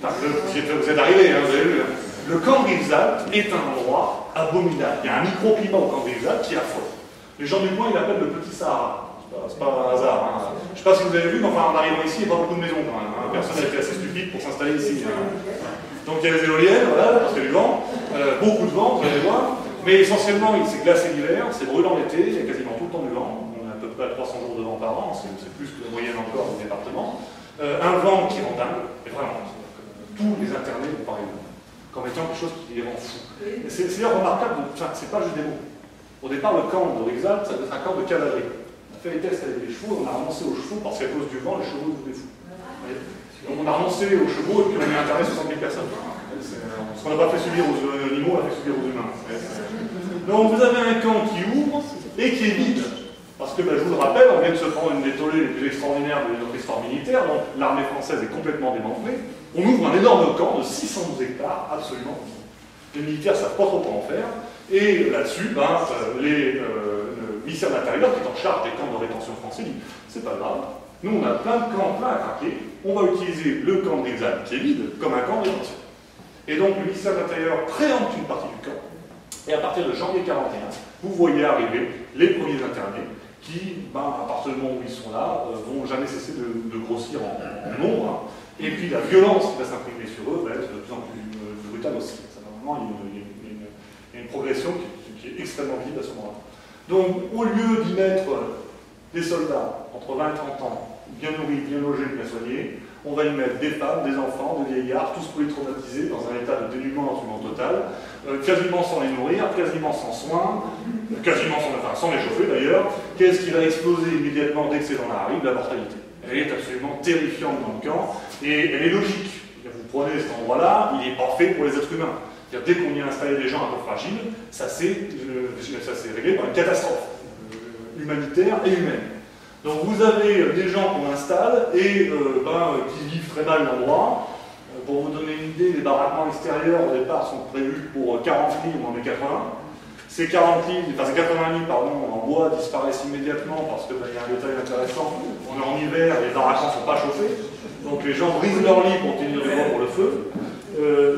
Enfin, vous êtes arrivés, hein, vous avez vu. Le camp de Grisald est un endroit abominable. Il y a un microclimat au camp de Grisald qui est affreux. Les gens du coin, ils l'appellent le petit Sahara. C'est pas un hasard. Hein. Je ne sais pas si vous avez vu, mais enfin, en arrivant ici, il n'y a pas beaucoup de maisons quand même. Hein. Personne n'a été assez stupide pour s'installer ici. Hein. Donc il y a les éoliennes, voilà, parce qu'il y a du vent, beaucoup de vent, vous allez voir. Mais essentiellement, c'est glacé l'hiver, c'est brûlant l'été, il y a quasiment tout le temps du vent. On a à peu près 300 jours de vent par an, c'est plus que la moyenne encore du département. Un vent qui rend dingue, et vraiment, tous les internés vont parler de vent, comme étant quelque chose qui les rend fous. C'est d'ailleurs remarquable, enfin, c'est pas juste des mots. Au départ, le camp de Grisald, ça doit être un camp de cavalerie. On a fait les tests avec les chevaux, on a renoncé aux chevaux parce qu'à cause du vent, les chevaux nous fous. Donc on a renoncé aux chevaux et puis on a interné 60 000 personnes. Ce qu'on n'a pas fait subir aux animaux, on l'a fait subir aux humains. Donc vous avez un camp qui ouvre et qui est vide. Parce que, je vous le rappelle, on vient de se prendre une des tollées les plus extraordinaires de notre histoire militaire, donc l'armée française est complètement démantelée. On ouvre un énorme camp de 612 hectares, absolument. Les militaires ne savent pas trop quoi en faire. Et là-dessus, le ministère de l'Intérieur, qui est en charge des camps de rétention français, dit c'est pas grave, nous on a plein de camps, plein à craquer, on va utiliser le camp de Grisald, qui est vide, comme un camp de rétention. Et donc le ministère de l'Intérieur préempte une partie du camp, et à partir de janvier 1941, vous voyez arriver les premiers internés, qui, à partir du moment où ils sont là, vont jamais cesser de grossir en nombre, hein. Et puis la violence qui va s'imprimer sur eux va être de plus en plus brutale aussi. Ça, vraiment, il y a une progression qui est extrêmement visible à ce moment-là. Donc, au lieu d'y mettre des soldats entre 20 et 30 ans, bien nourris, bien logés, bien soignés, on va y mettre des femmes, des enfants, des vieillards, tous polytraumatisés, dans un état de dénuement absolument total, quasiment sans les nourrir, quasiment sans soins, quasiment sans les chauffer d'ailleurs. Qu'est-ce qui va exploser immédiatement dès que ces gens-là arrivent? La mortalité. Elle est absolument terrifiante dans le camp, et elle est logique. Vous prenez cet endroit-là, il n'est pas fait pour les êtres humains. Dès qu'on y a installé des gens un peu fragiles, ça s'est réglé par une catastrophe humanitaire et humaine. Donc vous avez des gens qu'on installe et qui vivent très mal l'endroit. Pour vous donner une idée, les baraquements extérieurs au départ sont prévus pour 40 lits ou en mai 80. Ces 80 lits en bois disparaissent immédiatement parce qu'il y a un détail intéressant. On est en hiver, les baraquements ne sont pas chauffés. Donc les gens brisent leur lit pour tenir les bois pour le feu.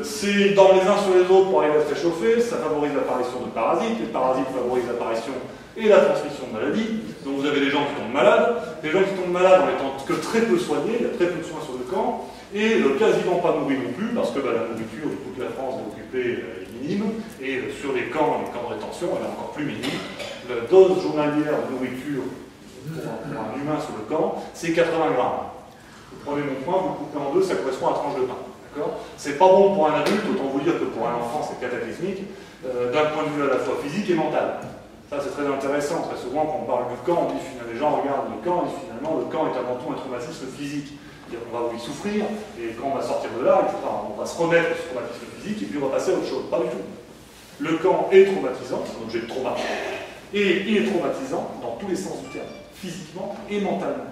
C'est dans les uns sur les autres pour arriver à se réchauffer, ça favorise l'apparition de parasites, les parasites favorisent l'apparition et la transmission de maladies. Donc vous avez des gens qui tombent malades, les gens qui tombent malades en étant que très peu soignés, il y a très peu de soins sur le camp, et quasiment pas nourris non plus, parce que la nourriture de toute la France est occupée est minime, et sur les camps de rétention, elle est encore plus minime. La dose journalière de nourriture pour un humain sur le camp, c'est 80 grammes. Vous prenez mon poing, vous le coupez en deux, ça correspond à tranche de pain. C'est pas bon pour un adulte, autant vous dire que pour un enfant c'est cataclysmique, d'un point de vue à la fois physique et mental. Ça c'est très intéressant, très souvent quand on parle du camp, on dit finalement, les gens regardent le camp, et finalement le camp est avant tout un traumatisme physique. C'est-à-dire qu'on va y souffrir, et quand on va sortir de là, on va se remettre sur ce traumatisme physique, et puis on va passer à autre chose. Pas du tout. Le camp est traumatisant, c'est un objet de trauma, et il est traumatisant dans tous les sens du terme, physiquement et mentalement.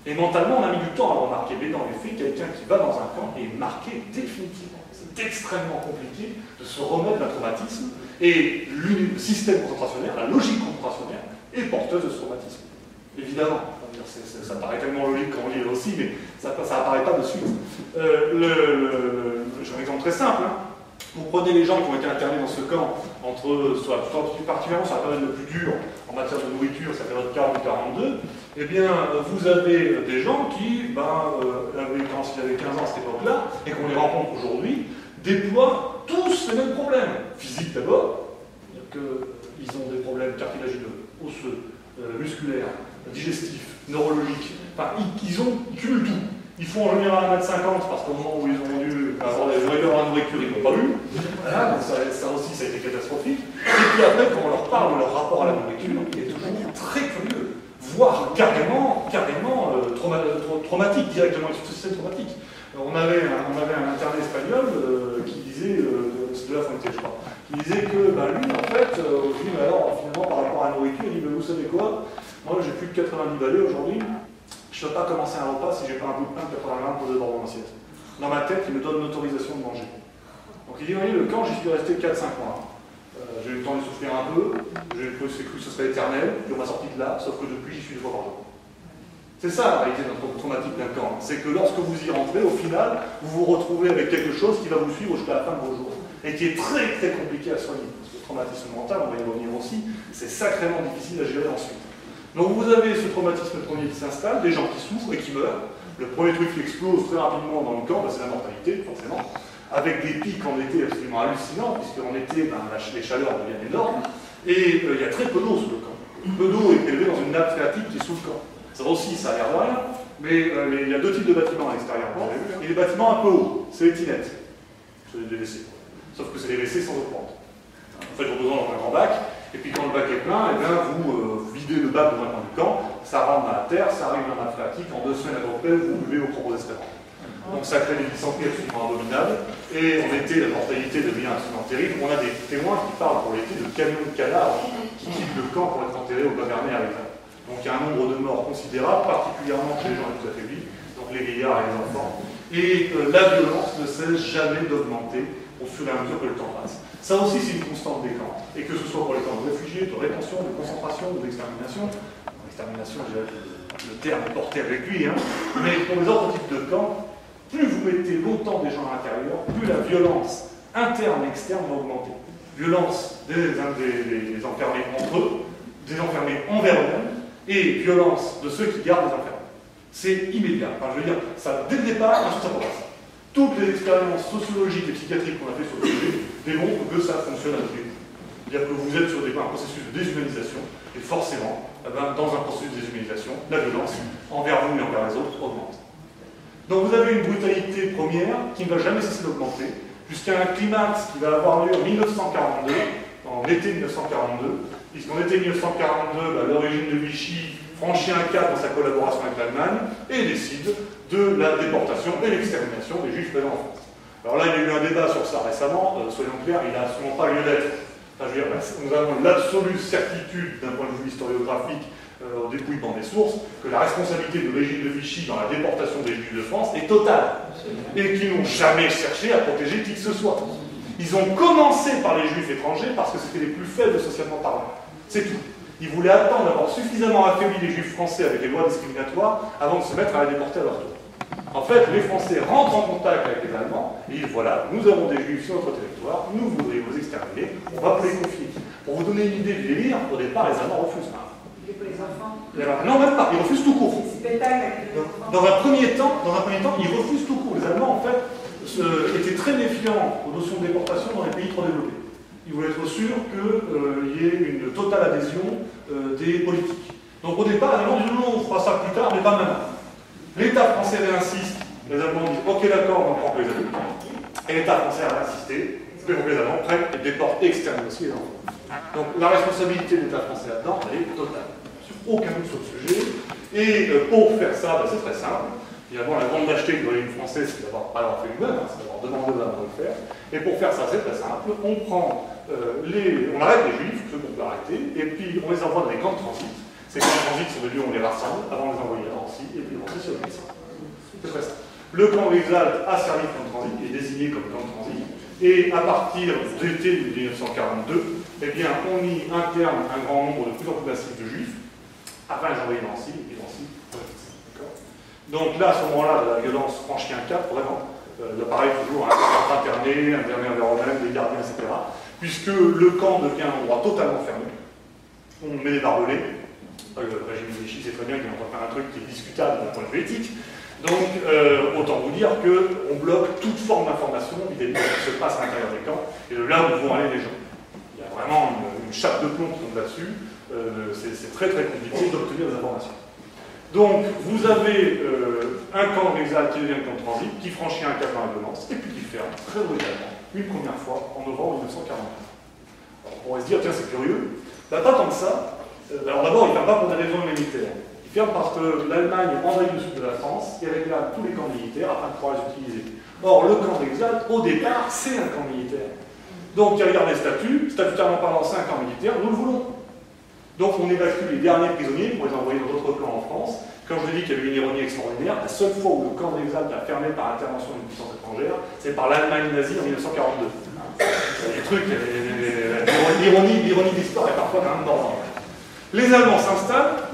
Et mentalement, on a mis du temps à remarquer, mais dans les faits, quelqu'un qui va dans un camp est marqué définitivement. C'est extrêmement compliqué de se remettre d'un traumatisme, et le système concentrationnaire, la logique concentrationnaire, est porteuse de ce traumatisme. Évidemment, ça paraît tellement logique quand on lit aussi, mais ça apparaît pas de suite. J'ai un exemple très simple. Hein. Vous prenez les gens qui ont été internés dans ce camp, particulièrement sur la période la plus dure en matière de nourriture, c'est la période 40-42, eh bien, vous avez des gens qui, quand ils avaient 15 ans à cette époque-là, et qu'on les rencontre aujourd'hui, déploient tous les mêmes problèmes. Physiques d'abord, c'est-à-dire qu'ils ont des problèmes cartilagineux, osseux, musculaires, digestifs, neurologiques, enfin, ils cumulent tout. Ils font en général 1m50 parce qu'au moment où ils ont dû avoir des nourritures à nourriture, ils n'ont pas eu. Voilà, donc ça aussi, ça a été catastrophique. Et puis après, quand on leur parle de leur rapport à la nourriture, il est toujours très curieux, voire carrément traumatique, directement c'est traumatique. On avait un interné espagnol qui disait, c'est de la Fontaine, je crois, qui disait que lui, en fait, alors finalement par rapport à la nourriture, il dit, vous savez quoi, moi j'ai plus de 90 balais aujourd'hui. Je ne peux pas commencer un repas si j'ai pas un bout de pain de 80 grammes posé dans mon assiette. Dans ma tête, il me donne l'autorisation de manger. Donc il dit, voyez, le camp, j'y suis resté 4-5 mois. J'ai eu le temps de souffrir un peu, j'ai cru que ce serait éternel, puis on m'a sorti de là, sauf que depuis, j'y suis 2 fois par jour. C'est ça la réalité de notre traumatique d'un camp. C'est que lorsque vous y rentrez, au final, vous vous retrouvez avec quelque chose qui va vous suivre jusqu'à la fin de vos jours. Et qui est très très compliqué à soigner. Parce que le traumatisme mental, on va y revenir aussi, c'est sacrément difficile à gérer ensuite. Donc vous avez ce traumatisme premier qui s'installe, des gens qui souffrent et qui meurent. Le premier truc qui explose très rapidement dans le camp, c'est la mortalité, forcément, avec des pics en été absolument hallucinants, puisqu'en été, les chaleurs deviennent énormes, et il y a très peu d'eau sous le camp. Peu d'eau est élevée dans une nappe phréatique qui est sous le camp. Ça aussi, ça a l'air de rien, mais il y a 2 types de bâtiments à l'extérieur. Et les bâtiments un peu hauts, c'est les tinettes, c'est des WC. Sauf que c'est des WC sans eau courante. En fait, ils ont besoin d'un grand bac. Et puis quand le bac est plein, eh bien, vous videz le bac dans un coin du camp, ça rentre dans la terre, ça arrive dans la phréatique, en 2 semaines à peu près, vous buvez vos propres excréments. Donc ça crée des dysenteries absolument abominables, et en été, la mortalité devient absolument terrible. On a des témoins qui parlent pour l'été de camions de cadavres qui quittent le camp pour être enterrés au Bas-Bernet avec eux. Donc il y a un nombre de morts considérable, particulièrement chez les gens les plus affaiblis, donc les vieillards et les enfants. Et la violence ne cesse jamais d'augmenter au fur et à mesure que le temps passe. Ça aussi, c'est une constante des camps. Et que ce soit pour les camps de réfugiés, de rétention, de concentration, de d'extermination. L'extermination, le terme est porté avec lui, hein. Mais pour les autres types de camps, plus vous mettez longtemps des gens à l'intérieur, plus la violence interne et externe va augmenter. Violence des enfermés entre eux, des enfermés envers eux-mêmes, et violence de ceux qui gardent les enfermés. C'est immédiat. Enfin, je veux dire, ça, dès le départ, ensuite ça progresse. Toutes les expériences sociologiques et psychiatriques qu'on a fait sur le sujet démontrent que ça fonctionne à tous les coups. C'est-à-dire que vous êtes sur un processus de déshumanisation, et forcément, dans un processus de déshumanisation, la violence envers vous et envers les autres augmente. Donc vous avez une brutalité première qui ne va jamais cesser d'augmenter, jusqu'à un climax qui va avoir lieu en 1942, en été 1942, puisqu'en été 1942, le régime de Vichy franchit un cap dans sa collaboration avec l'Allemagne et décide de la déportation et l'extermination des Juifs présents en France. Alors là, il y a eu un débat sur ça récemment, soyons clairs, il n'a absolument pas lieu d'être. Enfin, je veux dire, nous avons l'absolue certitude, d'un point de vue historiographique, au dépouillement des sources, que la responsabilité du régime de Vichy dans la déportation des Juifs de France est totale, et qu'ils n'ont jamais cherché à protéger qui que ce soit. Ils ont commencé par les Juifs étrangers parce que c'était les plus faibles socialement parlant. C'est tout. Ils voulaient attendre d'avoir suffisamment affaibli les Juifs français avec les lois discriminatoires avant de se mettre à les déporter à leur tour. En fait, les Français rentrent en contact avec les Allemands et disent voilà, nous avons des Juifs sur notre territoire, nous voudrions vous exterminer, on va vous les confier. Pour vous donner une idée du délire, au départ, les Allemands refusent. Et pour les enfants? Non, même pas, ils refusent tout court. Dans un premier temps, ils refusent tout court. Les Allemands, en fait, étaient très méfiants aux notions de déportation dans les pays trop développés. Ils voulaient être sûrs qu'il y ait une totale adhésion des politiques. Donc au départ, les Allemands disent non, on fera ça plus tard, mais pas maintenant. L'État français réinsiste, les Allemands disent ok d'accord, on prend que les Allemands. Et l'État français a insisté, c'est pour que les Allemands prennent et déportent externement aussi les enfants. Donc la responsabilité de l'État français là-dedans, elle est totale. Sur aucun doute sur le sujet. Et pour faire ça, c'est très simple. Évidemment, la grande lâcheté de l'État français, c'est d'avoir pas l'avoir fait lui-même, c'est d'avoir demandé aux Allemands de le faire. Et pour faire ça, c'est très simple. On prend on arrête les Juifs, ceux qu'on peut arrêter, et puis on les envoie dans les camps de transit. Ces camps de transit sont des lieux où on les rassemble avant de les envoyer à Nancy, et puis Nancy se met. C'est très simple. Le camp d'Exalt a servi de camp de transit, il est désigné comme camp de transit, et à partir de l'été 1942, eh bien, on y interne un grand nombre de plus en plus massif de Juifs, afin de les envoyer à Nancy, et puis Nancy. Donc là, à ce moment-là, la violence franchit un cap, vraiment. Pareil, toujours un interné en Vérone, des gardiens, etc. Puisque le camp devient un endroit totalement fermé. On met des barbelés. Le régime de Vichy sait très bien qu'il est en train de faire un truc qui est discutable d'un point de vue éthique. Donc, autant vous dire qu'on bloque toute forme d'information vis-à-vis de ce qui se passe à l'intérieur des camps et de là où vont aller les gens. Il y a vraiment une chape de plomb qui tombe là-dessus. C'est très très compliqué d'obtenir des informations. Donc, vous avez un camp d'Exalt qui devient un camp de transit, qui franchit un cap dans la violence, et puis qui ferme très brutalement, une première fois, en novembre 1941. Alors, on pourrait se dire, tiens, c'est curieux. Pas tant que ça. Alors d'abord, il ne ferme pas pour des raisons humanitaires. Il ferme parce que l'Allemagne envahit le sud de la France, et réclame tous les camps militaires afin de pouvoir les utiliser. Or, le camp d'Exalt, au départ, c'est un camp militaire. Donc, il regarde les statuts, statutairement parlant, c'est un camp militaire, nous le voulons. Donc on évacue les derniers prisonniers pour les envoyer dans d'autres camps en France. Comme je vous ai dit qu'il y avait une ironie extraordinaire, la seule fois où le camp d'Exalt a fermé par intervention d'une puissance étrangère, c'est par l'Allemagne nazie en 1942. Les trucs, l'ironie de l'histoire est parfois quand même normale. Les Allemands s'installent,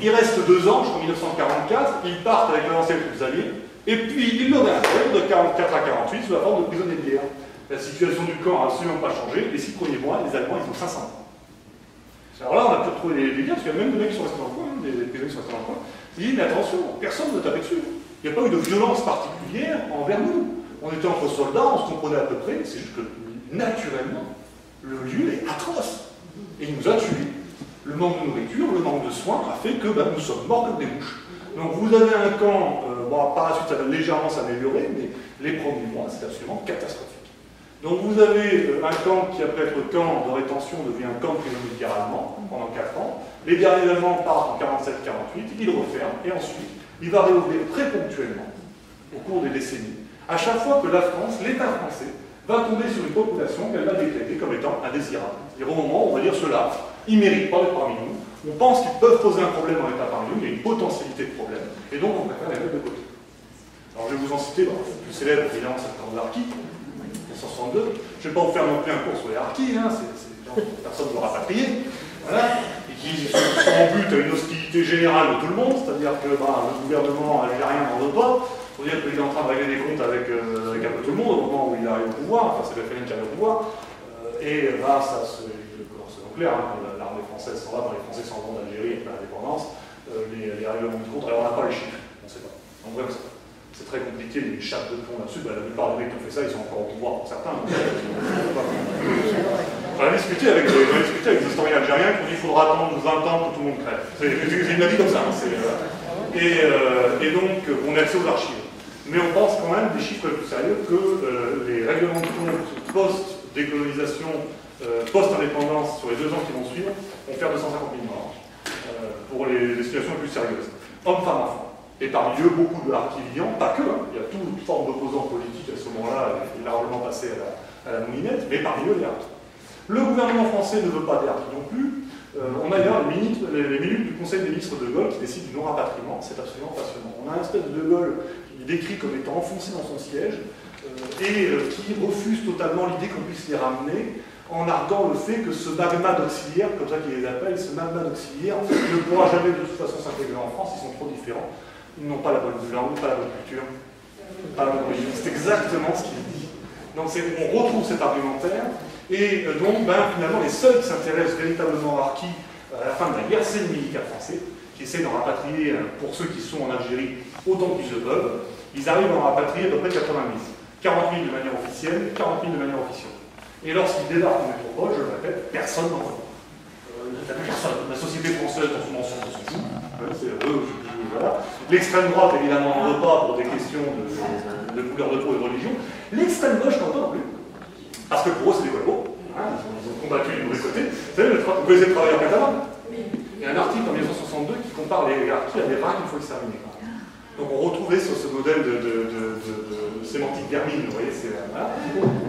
ils restent 2 ans, jusqu'en 1944, ils partent avec l'avancée des troupes alliées, et puis ils le réintègrent de 1944 à 1948 sous la forme de prisonniers de guerre. La situation du camp n'a absolument pas changé, les 6 premiers mois, les Allemands, ils ont 500 ans. Alors là, on a pu retrouver des liens, parce qu'il y a même des mecs qui sont restés dans le coin, des prisonniers qui sont restés dans le coin. Ils disent, mais attention, personne ne tapait dessus. Il n'y a pas eu de violence particulière envers nous. On était entre soldats, on se comprenait à peu près, c'est juste que, naturellement, le lieu est atroce. Et il nous a tués. Le manque de nourriture, le manque de soins a fait que nous sommes morts comme des mouches. Donc vous avez un camp, par la suite ça va légèrement s'améliorer, mais les premiers mois, c'est absolument catastrophique. Donc vous avez un camp qui, après être camp de rétention, devient un camp de prison militaire allemand pendant 4 ans. Les derniers Allemands partent en 47-48, ils referment, et ensuite, il va réouvrir très ponctuellement, au cours des décennies, à chaque fois que la France, l'État français, va tomber sur une population qu'elle va décréter comme étant indésirable. C'est-à-dire au moment où on va dire ceux-là, ils ne méritent pas d'être parmi nous, on pense qu'ils peuvent poser un problème en état parmi nous, il y a une potentialité de problème, et donc on préfère les mettre de côté. Alors je vais vous en citer, le plus célèbre évidemment c'est le camp de l'Arki, 1962. Je ne vais pas vous faire non plus un cours sur les harkis, personne ne l'aura rapatrié, voilà, et qui sont en but à une hostilité générale de tout le monde, c'est-à-dire que le gouvernement algérien n'en veut pas. Il faut dire qu'il est en train de régler des comptes avec un peu tout le monde au moment où il arrive au pouvoir, enfin c'est le FLN qui arrive au pouvoir, et là, c'est donc clair, l'armée française s'en va, les Français s'en vont d'Algérie après l'indépendance, les règlements de compte, alors on n'a pas les chiffres, on ne sait pas. En vrai, c'est très compliqué, il y a une chape de plomb là-dessus, la plupart des mecs qui ont fait ça, ils sont encore au pouvoir pour certains. On a discuté avec des historiens algériens qui ont dit qu'il faudra attendre 20 ans que tout le monde crève. C'est une avis comme ça. Et donc, on a accès aux archives. Mais on pense quand même des chiffres plus sérieux que les règlements de compte post-décolonisation, post-indépendance sur les 2 ans qui vont suivre vont faire 250 000 morts pour les situations les plus sérieuses. Hommes, femmes, enfants. Et parmi eux, beaucoup de harkis vivants, pas que, il y a toute forme d'opposants politiques à ce moment-là, il est largement passé à la moulinette, mais parmi eux, les harkis. Le gouvernement français ne veut pas des harkis non plus. On a d'ailleurs les minutes du Conseil des ministres de Gaulle qui décide du non-rapatriement, c'est absolument passionnant. On a un espèce de Gaulle qui est décrit comme étant enfoncé dans son siège et qui refuse totalement l'idée qu'on puisse les ramener en arguant le fait que ce magma d'auxiliaire, comme ça qu'ils les appellent, ce magma d'auxiliaire ne pourra jamais de toute façon s'intégrer en France, ils sont trop différents. Ils n'ont pas la bonne langue, pas la bonne culture, pas la bonne origine. C'est exactement ce qu'il dit. Donc on retrouve cet argumentaire, et donc finalement les seuls qui s'intéressent véritablement aux harkis à la fin de la guerre, c'est le militaire français, qui essaient d'en rapatrier, pour ceux qui sont en Algérie, autant qu'ils le peuvent. Ils arrivent à en rapatrier à peu près 90. 40 000 de manière officielle, 40 000 de manière officieuse. Et lorsqu'ils débarquent en métropole, je le répète, personne n'en veut. Personne. La société française, dans son ensemble, s'en fout. C'est eux, voilà. L'extrême droite, évidemment, n'en veut pas pour des questions de couleur de peau et de religion. L'extrême gauche n'en veut pas non plus. Parce que pour eux, c'est des collabos. Ils ont combattu du mauvais côté. Vous savez, vous connaissez le travailleur catalan? Il y a un article en 1962 qui compare les harkis à des rats qu'il faut exterminer. Donc on retrouvait sur ce modèle de sémantique vermine, vous voyez, c'est voilà.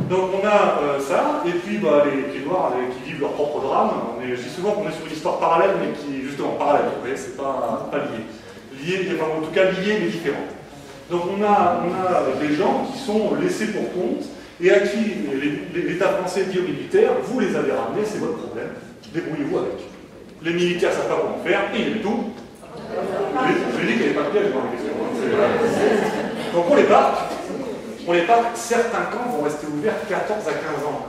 Donc on a ça, et puis les pieds noirs qui vivent leur propre drame. Je dis souvent qu'on est sur une histoire parallèle, mais qui justement parallèle, vous voyez, c'est pas lié. Enfin, en tout cas lié mais différent. Donc on a des gens qui sont laissés pour compte, et à qui l'État français dit aux militaires, vous les avez ramenés, c'est votre problème, débrouillez-vous avec. Les militaires ne savent pas comment faire, et ils aiment tout. Je dis qu'il n'y avait pas de piège dans la question. Donc on les parque, certains camps vont rester ouverts 14 à 15 ans.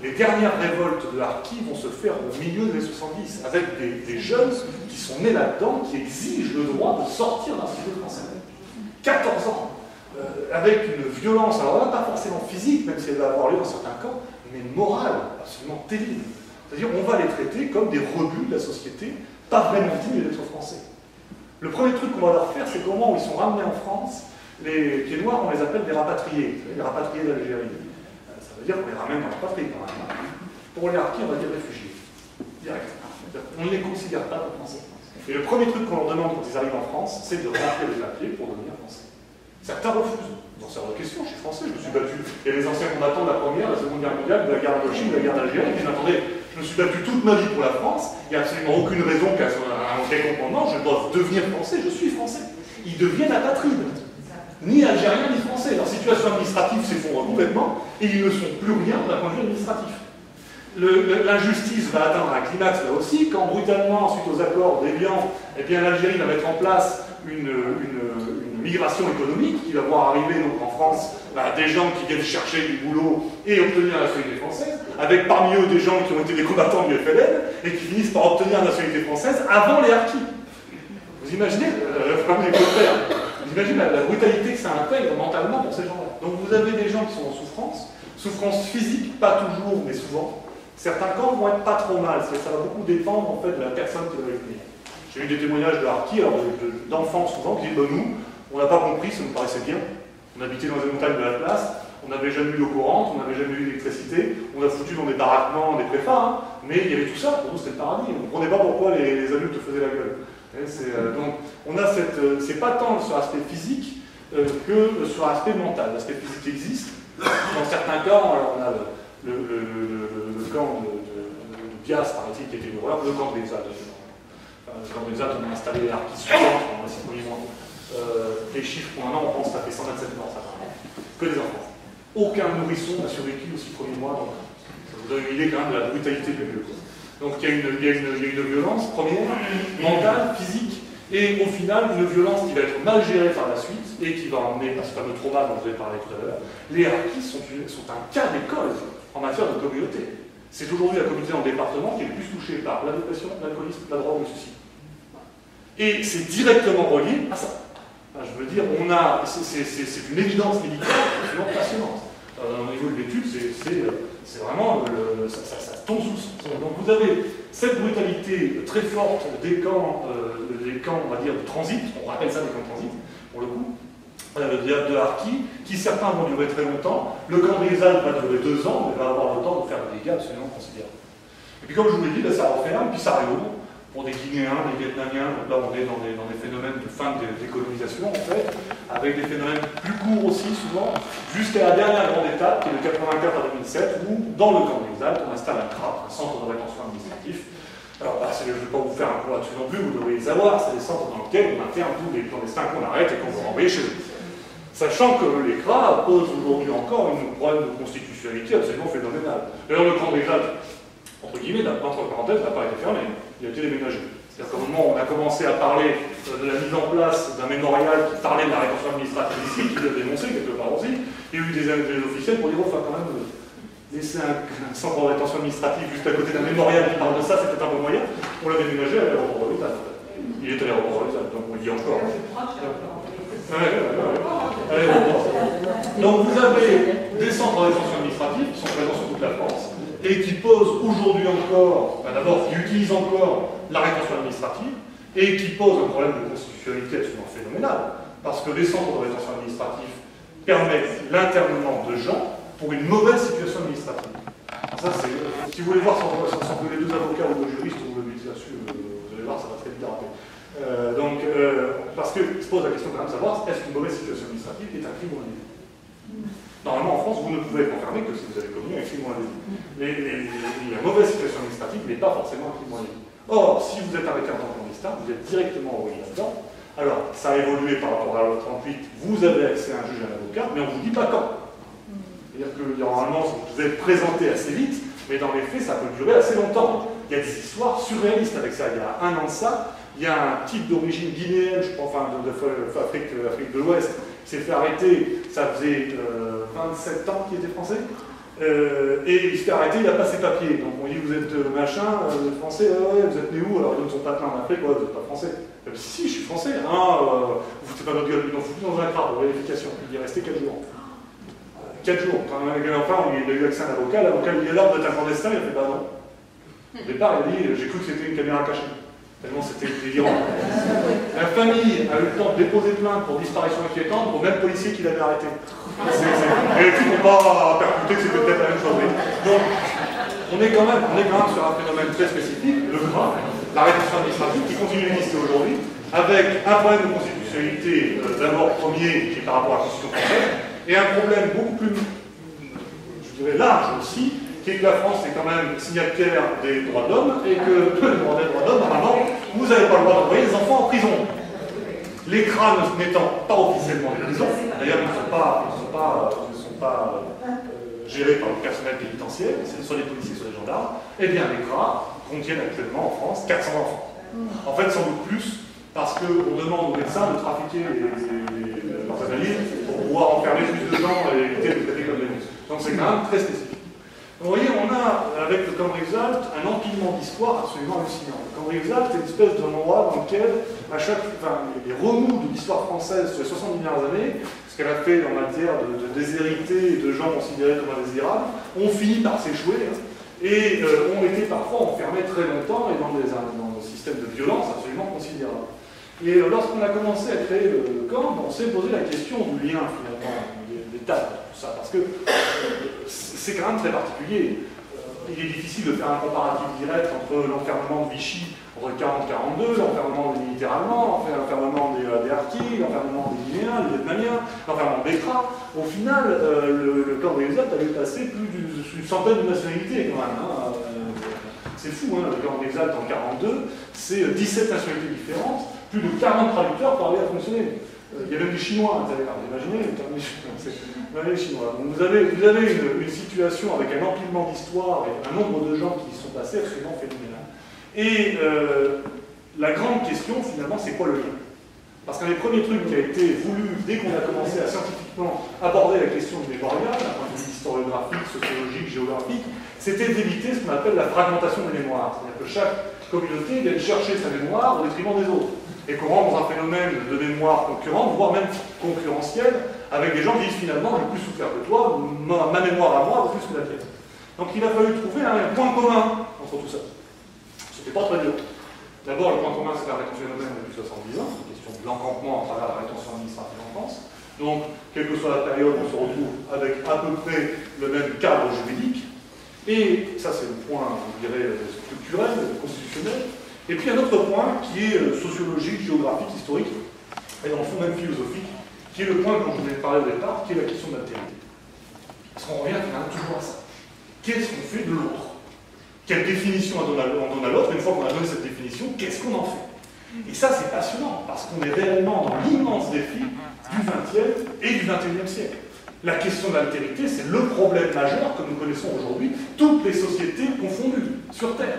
Les dernières révoltes de Harkis vont se faire au milieu des années 70, avec des jeunes qui sont nés là-dedans, qui exigent le droit de sortir d'un civil français. 14 ans, avec une violence, alors là, pas forcément physique, même si elle va avoir lieu dans certains camps, mais morale, absolument terrible. C'est-à-dire on va les traiter comme des rebuts de la société, pas vraiment dignes d'être français. Le premier truc qu'on va leur faire, c'est qu'au moment où ils sont ramenés en France, les pieds noirs, on les appelle des rapatriés, les rapatriés d'Algérie. Ça veut dire qu'on les ramène dans leur patrie quand même. Pour les harkis, on va dire réfugiés, directement. On ne les considère pas comme français. Et le premier truc qu'on leur demande quand ils arrivent en France, c'est de remplir les papiers pour devenir français. Certains refusent. Dans certaines questions, je suis français, je me suis battu. Il y a les anciens combattants de la Première, de la Seconde Guerre mondiale, de la guerre d'Indochine, de la guerre d'Algérie, qui disent attendez, je me suis battu toute ma vie pour la France, il n'y a absolument aucune raison qu'à un quelconque moment je dois devenir français, je suis français. Ils deviennent apatrides. Ni algériens ni français. Leur situation administrative s'effondre complètement et ils ne sont plus rien d'un point de vue administratif. L'injustice va atteindre un climax là aussi, quand brutalement, suite aux accords d'Évian, eh bien l'Algérie va mettre en place une migration économique qui va voir arriver donc, en France des gens qui viennent chercher du boulot et obtenir la nationalité française, avec parmi eux des gens qui ont été des combattants du FLN et qui finissent par obtenir la nationalité française avant les harkis. Vous imaginez vous imaginez la brutalité que ça intègre mentalement pour ces gens-là. Donc vous avez des gens qui sont en souffrance physique, pas toujours, mais souvent. Certains camps vont être pas trop mal, ça va beaucoup dépendre en fait de la personne qui va les venir. J'ai eu des témoignages de harkis, d'enfants souvent, qui disent nous, on n'a pas compris, ça nous paraissait bien. On habitait dans les montagnes de la place, on n'avait jamais eu l'eau courante, on n'avait jamais eu d'électricité, on a foutu dans des baraquements, des préfats, mais il y avait tout ça, pour nous c'était le paradis, on ne comprenait pas pourquoi les adultes faisaient la gueule. Donc on a c'est pas tant sur l'aspect physique que sur l'aspect mental. L'aspect physique existe. Dans certains camps, alors on a le camp de Bias, paraît-il, qui était une horreur, le camp des Alpes. Le camp des Alpes, on a installé les harkis suivantes pendant les 6 premiers mois. Les chiffres pour un an, on pense que ça fait 127 morts, ça va. Que des enfants. Aucun nourrisson n'a survécu aux 6 premiers mois, donc ça vous donne une idée quand même de la brutalité du lieu. Donc il y a une violence première, mentale, physique, et au final une violence qui va être mal gérée par la suite et qui va emmener à ce fameux trauma dont vous avez parlé tout à l'heure. Les harkis sont un cas d'école en matière de communauté. C'est aujourd'hui la communauté dans le département qui est le plus touchée par la dépression, l'alcoolisme, la drogue, le suicide. Et c'est directement relié à ça. Enfin, je veux dire, c'est une évidence médicale absolument passionnante. Au niveau de l'étude, c'est vraiment, ça tombe sous le sens. Donc vous avez cette brutalité très forte des camps, on va dire, de transit, on rappelle ça des camps de transit, pour le coup, de harkis, qui certains vont durer très longtemps. Le camp des Alpes va durer 2 ans, mais va avoir le temps de faire des dégâts absolument considérables. Et puis comme je vous l'ai dit, là, ça referme, puis ça réouvre. Pour des Guinéens, des Vietnamiens, donc là on est dans des phénomènes de fin de décolonisation en fait, avec des phénomènes plus courts aussi souvent, jusqu'à la dernière grande étape qui est de 84 à 2007, où dans le camp des Alpes on installe un CRAP, un centre de rétention administratif. Alors je ne vais pas vous faire un cours là-dessus non plus, vous devriez les savoir, c'est des centres dans lesquels on interne tous les clandestins qu'on arrête et qu'on veut renvoyer chez eux. Sachant que les CRA posent aujourd'hui encore un problème de constitutionnalité absolument phénoménal. D'ailleurs le camp des Alpes, entre guillemets, entre parenthèses, n'a pas été fermé. Il a été déménagé. C'est-à-dire qu'au moment où on a commencé à parler de la mise en place d'un mémorial qui parlait de la rétention administrative ici, qui l'a dénoncé quelque part aussi, il y a eu des officiels pour dire, enfin quand même, laisser un centre de rétention administrative juste à côté d'un mémorial qui parle de ça, c'était un peu moyen. On l'a déménagé à l'aéroport de l'État. Il est à l'aéroport Royal, donc on le dit encore. Donc vous avez des centres de rétention administrative qui sont présents sur toute la France et qui posent aujourd'hui encore, d'abord, qui utilisent encore la rétention administrative et qui posent un problème de constitutionnalité absolument phénoménal, parce que les centres de rétention administrative permettent l'internement de gens pour une mauvaise situation administrative. Alors ça, si vous voulez voir sans que les deux avocats ou deux juristes vous le dites là-dessus, vous allez voir, ça va très vite déraper. Parce que se pose la question quand même de savoir, est-ce qu'une mauvaise situation administrative est un crime ou un délit? Normalement, en France, vous ne pouvez être enfermé que si vous avez commis un crime ou un délit. Mais la mauvaise situation administrative n'est pas forcément un crime ou un délit. Or, si vous êtes arrêté en tant que clandestin, vous êtes directement envoyé là-dedans. Alors, ça a évolué par rapport à la loi 38, vous avez accès à un juge et à un avocat, mais on ne vous dit pas quand. C'est-à-dire que normalement, vous pouvez être présenté assez vite, mais dans les faits, ça peut durer assez longtemps. Il y a des histoires surréalistes avec ça. Il y a un an de ça, il y a un type d'origine guinéenne, je crois, enfin d'Afrique de l'Ouest, qui s'est fait arrêter, ça faisait 27 ans qu'il était français, et il se fait arrêter, il n'a pas ses papiers. Donc on dit, vous êtes machin, vous êtes français, ouais, vous êtes né où? Alors il donne son patin en Afrique, ouais, vous n'êtes pas français. Si, je suis français. Vous foutez pas notre gueule, ils l'ont foutu dans un crabe pour vérification. Il est resté 4 jours. 4 jours. Quand un enfant, il a eu accès à un avocat, l'avocat lui dit alors, vous êtes un clandestin, il a fait bah non. Au départ, il a dit, j'ai cru que c'était une caméra cachée. Tellement c'était délirant. La famille a eu le temps de déposer plainte pour disparition inquiétante au même policier qui l'avait arrêté. Et ils n'ont pas percuté que c'était peut-être la même chose. Donc, on est quand même sur un phénomène très spécifique, le grave, la rétention administrative qui continue d'exister aujourd'hui, avec un problème de constitutionnalité d'abord premier qui est par rapport à la Constitution française, et un problème beaucoup plus, je dirais, large aussi, qui est que la France est quand même signataire des droits de l'homme, et que le droit des droits de l'homme, normalement, vous n'avez pas le droit d'envoyer les enfants en prison. Les crânes n'étant pas officiellement des prisons, d'ailleurs ils ne sont pas gérés par le personnel pénitentiaire, c'est soit les policiers, soit les gendarmes, eh bien les CRA contiennent actuellement en France 400 enfants. En fait, sans doute plus, parce qu'on demande aux médecins de trafiquer leurs analyses pour pouvoir enfermer plus de gens et éviter de traiter comme des monstres. Donc c'est quand même très spécifique. Vous voyez, on a, avec le camp Rivesaltes, un empilement d'histoire absolument hallucinant. Le camp Rivesaltes est une espèce d'endroit dans lequel, les remous de l'histoire française sur les 70 dernières années, ce qu'elle a fait en matière de déshérités et de gens considérés comme indésirables, ont fini par s'échouer, et ont été parfois enfermés très longtemps et dans des systèmes de violence absolument considérables. Et lorsqu'on a commencé à créer le camp, on s'est posé la question du lien, finalement, des tables, tout ça, parce que c'est quand même très particulier. Il est difficile de faire un comparatif direct entre l'enfermement de Vichy entre 40-42, l'enfermement des militaires allemands, l'enfermement des Harkis, l'enfermement des Guinéens, des Vietnamiens, l'enfermement des CRA. Au final, le camp des Rivesaltes avait passé plus d'une centaine de nationalités quand même. C'est fou, le camp des Rivesaltes en 42, c'est 17 nationalités différentes, plus de 40 traducteurs pour arriver à fonctionner. Il y a même des Chinois, vous imaginez, les Chinois. Donc vous avez une situation avec un empilement d'histoire et un nombre de gens qui y sont passés absolument phénoménal. Et la grande question, finalement, c'est quoi le lien? Parce qu'un des premiers trucs qui a été voulu, dès qu'on a commencé à scientifiquement aborder la question du mémorial, d'un point de vue historiographique, sociologique, géographique, c'était d'éviter ce qu'on appelle la fragmentation des mémoires. C'est-à-dire que chaque communauté vienne chercher sa mémoire au détriment des autres. Et qu'on rentre dans un phénomène de mémoire concurrente, voire même concurrentielle, avec des gens qui disent finalement j'ai plus souffert que toi, ma mémoire à moi vaut plus que la tienne. Donc il a fallu trouver un point commun entre tout ça. C'était pas très dur. D'abord, le point commun, c'est la rétention phénomène depuis 70 ans, c'est une question de l'encrampement à travers la rétention administrative en France. Donc, quelle que soit la période, on se retrouve avec à peu près le même cadre juridique. Et ça, c'est le point, je dirais, structurel, constitutionnel. Et puis un autre point qui est sociologique, géographique, historique, et dans le fond même philosophique, qui est le point dont je vous ai parlé au départ, qui est la question de l'altérité. Parce qu'on revient finalement toujours à ça. Qu'est-ce qu'on fait de l'autre? Quelle définition on donne à l'autre? Une fois qu'on a donné cette définition, qu'est-ce qu'on en fait? Et ça, c'est passionnant, parce qu'on est réellement dans l'immense défi du XXe et du XXIe siècle. La question de l'altérité, c'est le problème majeur que nous connaissons aujourd'hui, toutes les sociétés confondues sur Terre.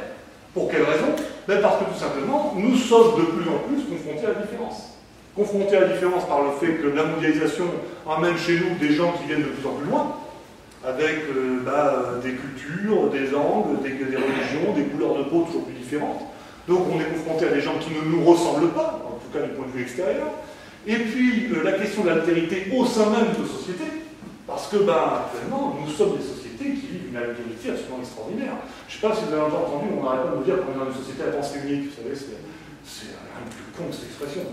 Pour quelle raison? Parce que tout simplement, nous sommes de plus en plus confrontés à la différence. Confrontés à la différence par le fait que la mondialisation amène chez nous des gens qui viennent de plus en plus loin, avec des cultures, des langues, des religions, des couleurs de peau toujours plus différentes. Donc on est confronté à des gens qui ne nous ressemblent pas, en tout cas du point de vue extérieur. Et puis la question de l'altérité au sein même de société, parce que actuellement nous sommes des sociétés qui vivent une altérité absolument extraordinaire. Je ne sais pas si vous avez entendu, on n'arrête pas de nous dire qu'on est dans une société à pensée unique, vous savez, c'est un plus con que cette expression.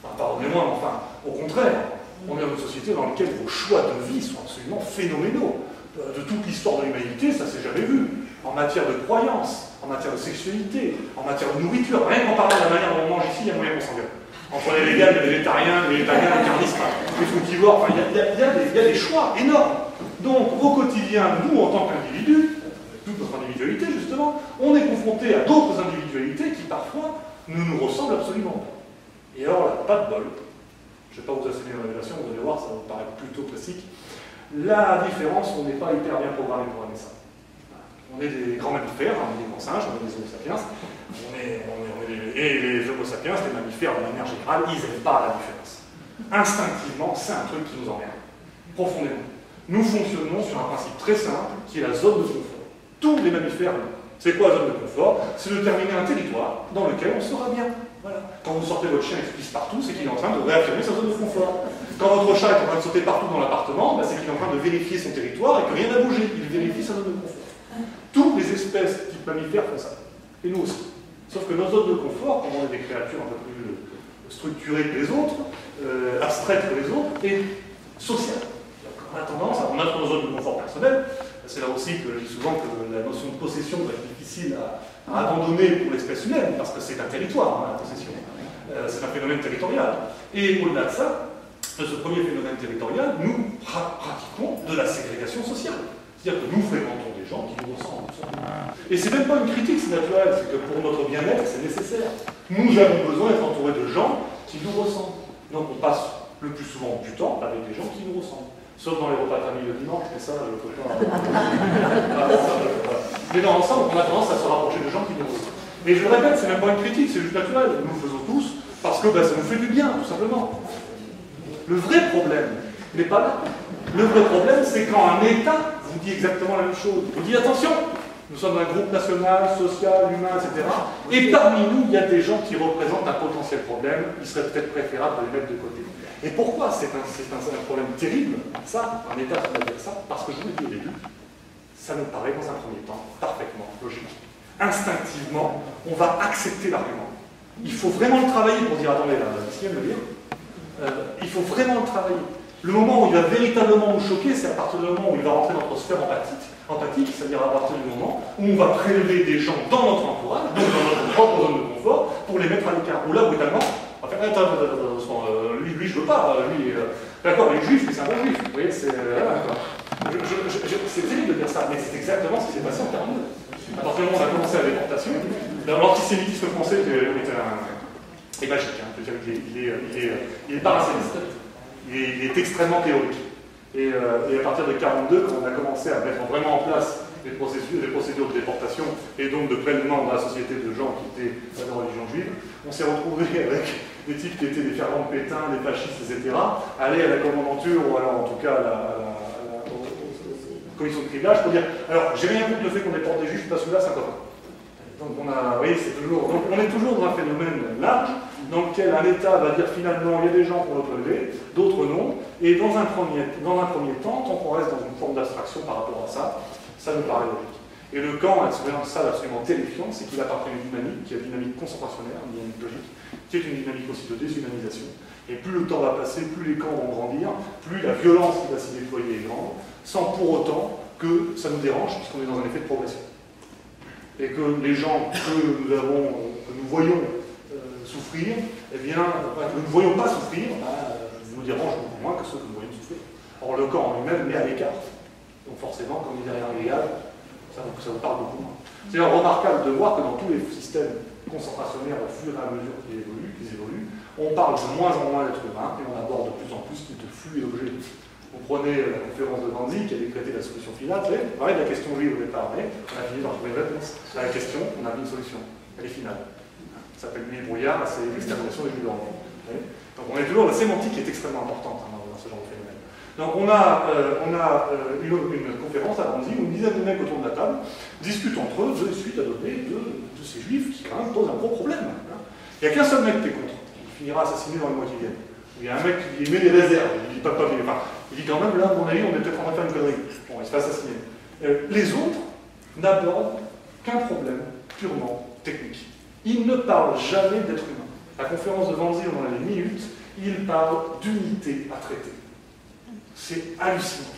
Enfin, pardonnez-moi, mais enfin, au contraire, on est dans une société dans laquelle vos choix de vie sont absolument phénoménaux. De toute l'histoire de l'humanité, ça s'est jamais vu. En matière de croyance, en matière de sexualité, en matière de nourriture, rien qu'en parlant de la manière dont on mange ici, il y a moyen qu'on s'engueule. Entre les végans, les végétariens, les carnistes, les frugivores, enfin, il y a des choix énormes. Donc, au quotidien, nous, en tant qu'individus, toute notre individualité, justement, on est confronté à d'autres individualités qui, parfois, ne nous ressemblent absolument pas. Et alors là, pas de bol. Je ne vais pas vous assumer une révélation, vous allez voir, ça vous paraît plutôt classique. La différence, on n'est pas hyper bien programmé pour aimer ça. On est des grands mammifères, on est des grands singes, on est des homo sapiens. Et les homo sapiens, les mammifères de manière générale, ils n'aiment pas la différence. Instinctivement, c'est un truc qui nous emmerde, profondément. Nous fonctionnons sur un principe très simple, qui est la zone de confort. Tous les mammifères, c'est quoi la zone de confort? C'est de terminer un territoire dans lequel on sera bien. Voilà. Quand vous sortez votre chien et qu'il pisse partout, c'est qu'il est en train de réaffirmer sa zone de confort. Quand votre chat est en train de sauter partout dans l'appartement, c'est qu'il est en train de vérifier son territoire et que rien n'a bougé. Il vérifie sa zone de confort. Toutes les espèces type mammifères font ça. Et nous aussi. Sauf que nos zones de confort, comme on est des créatures un peu plus structurées que les autres, abstraites que les autres, et sociales. On a tendance à mettre nos zones de confort personnelles. C'est là aussi que je dis souvent que la notion de possession va être difficile à abandonner pour l'espèce humaine, parce que c'est un territoire, la possession. C'est un phénomène territorial. Et au-delà de ça, de ce premier phénomène territorial, nous pratiquons de la ségrégation sociale. C'est-à-dire que nous fréquentons des gens qui nous ressemblent. Et c'est même pas une critique, c'est naturel, c'est que pour notre bien-être, c'est nécessaire. Nous avons besoin d'être entourés de gens qui nous ressemblent. Donc on passe le plus souvent du temps avec des gens qui nous ressemblent. Sauf dans les repas de famille le dimanche, mais ça, je ne peux pas. Mais dans l'ensemble, on a tendance à se rapprocher de gens qui nous ressemblent. Mais je le répète, c'est même pas une critique, c'est juste naturel. Nous le faisons tous parce que ça nous fait du bien, tout simplement. Le vrai problème n'est pas là. Le vrai problème, c'est quand un État vous dit exactement la même chose. Vous dit attention, nous sommes un groupe national, social, humain, etc. Et parmi nous, il y a des gens qui représentent un potentiel problème. Il serait peut-être préférable de les mettre de côté. Et pourquoi c'est un problème terrible, ça, un État qui va dire ça? Parce que je vous l'ai dit au début, ça nous paraît dans un premier temps parfaitement logique. Instinctivement, on va accepter l'argument. Il faut vraiment le travailler pour dire, attendez, là, ce qu'il vient de me dire, il faut vraiment le travailler. Le moment où il va véritablement nous choquer, c'est à partir du moment où il va rentrer dans notre sphère empathique, c'est-à-dire à partir du moment où on va prélever des gens dans notre entourage, donc dans notre propre zone de confort, pour les mettre à l'écart. Ou là, brutalement, on va faire, lui, je veux pas, d'accord, il est juif, mais c'est un bon juif. Vous voyez, c'est terrible de dire ça, mais c'est exactement ce qui s'est passé en 1942. À partir du moment où on a commencé la déportation, l'antisémitisme français est magique, hein, il est paracémiste. Il est extrêmement théorique. Et à partir de 1942, quand on a commencé à mettre vraiment en place les procédures de déportation et donc de prélèvement dans la société de gens qui étaient de religion juive, on s'est retrouvé avec des types qui étaient des fervents pétains, des fascistes, etc., aller à la commandanture, ou alors en tout cas à la commission de criblage pour dire alors j'ai rien contre le fait qu'on déporte des juifs parce que là c'est un copain. Donc on est toujours dans un phénomène large dans lequel un État va dire finalement il y a des gens qu'on veut prélever, d'autres non, et dans un premier temps, tant qu'on reste dans une forme d'abstraction par rapport à ça, ça nous paraît logique. Et le camp a une salle absolument terrifiante, c'est qu'il appartient à une dynamique qui est une dynamique concentrationnaire, une dynamique logique, qui est une dynamique aussi de déshumanisation. Et plus le temps va passer, plus les camps vont grandir, plus la violence qui va s'y déployer est grande, sans pour autant que ça nous dérange, puisqu'on est dans un effet de progression. Et que les gens que nous voyons souffrir, eh bien, que nous ne voyons pas souffrir, nous dérangent beaucoup moins que ceux que nous voyons souffrir. Or, le camp en lui-même met à l'écart. Donc forcément, quand on est derrière l'égal, ça vous parle beaucoup moins. C'est remarquable de voir que dans tous les systèmes concentrationnaires, au fur et à mesure qu'ils évoluent, on parle de moins en moins d'êtres humains et on aborde de plus en plus de flux et d'objets. Vous prenez la conférence de Gandhi qui a décrété la solution finale, vous savez, pareil, la question juive au départ, mais on a fini par trouver une réponse. À la question, on a mis une solution. Elle est finale. Ça s'appelle nuit et brouillard, c'est l'extermination des juifs d'Europe. Donc on est toujours, la sémantique est extrêmement importante dans ce genre de phénomène. Donc on a une conférence à Danzig où une dizaine de mecs autour de la table discutent entre eux de suite à donner de ces juifs qui quand même posent un gros problème. Il n'y a qu'un seul mec qui est contre, qui finira assassiné dans les mois qui viennent. Il y a un mec qui met des réserves, il dit pas, il dit quand même là, à mon avis, on est peut-être en train de faire une connerie. Bon, il se fait assassiner. Les autres n'abordent qu'un problème purement technique. Ils ne parlent jamais d'être humain. La conférence de Danzig, on a les minutes, il parle d'unité à traiter. C'est hallucinant.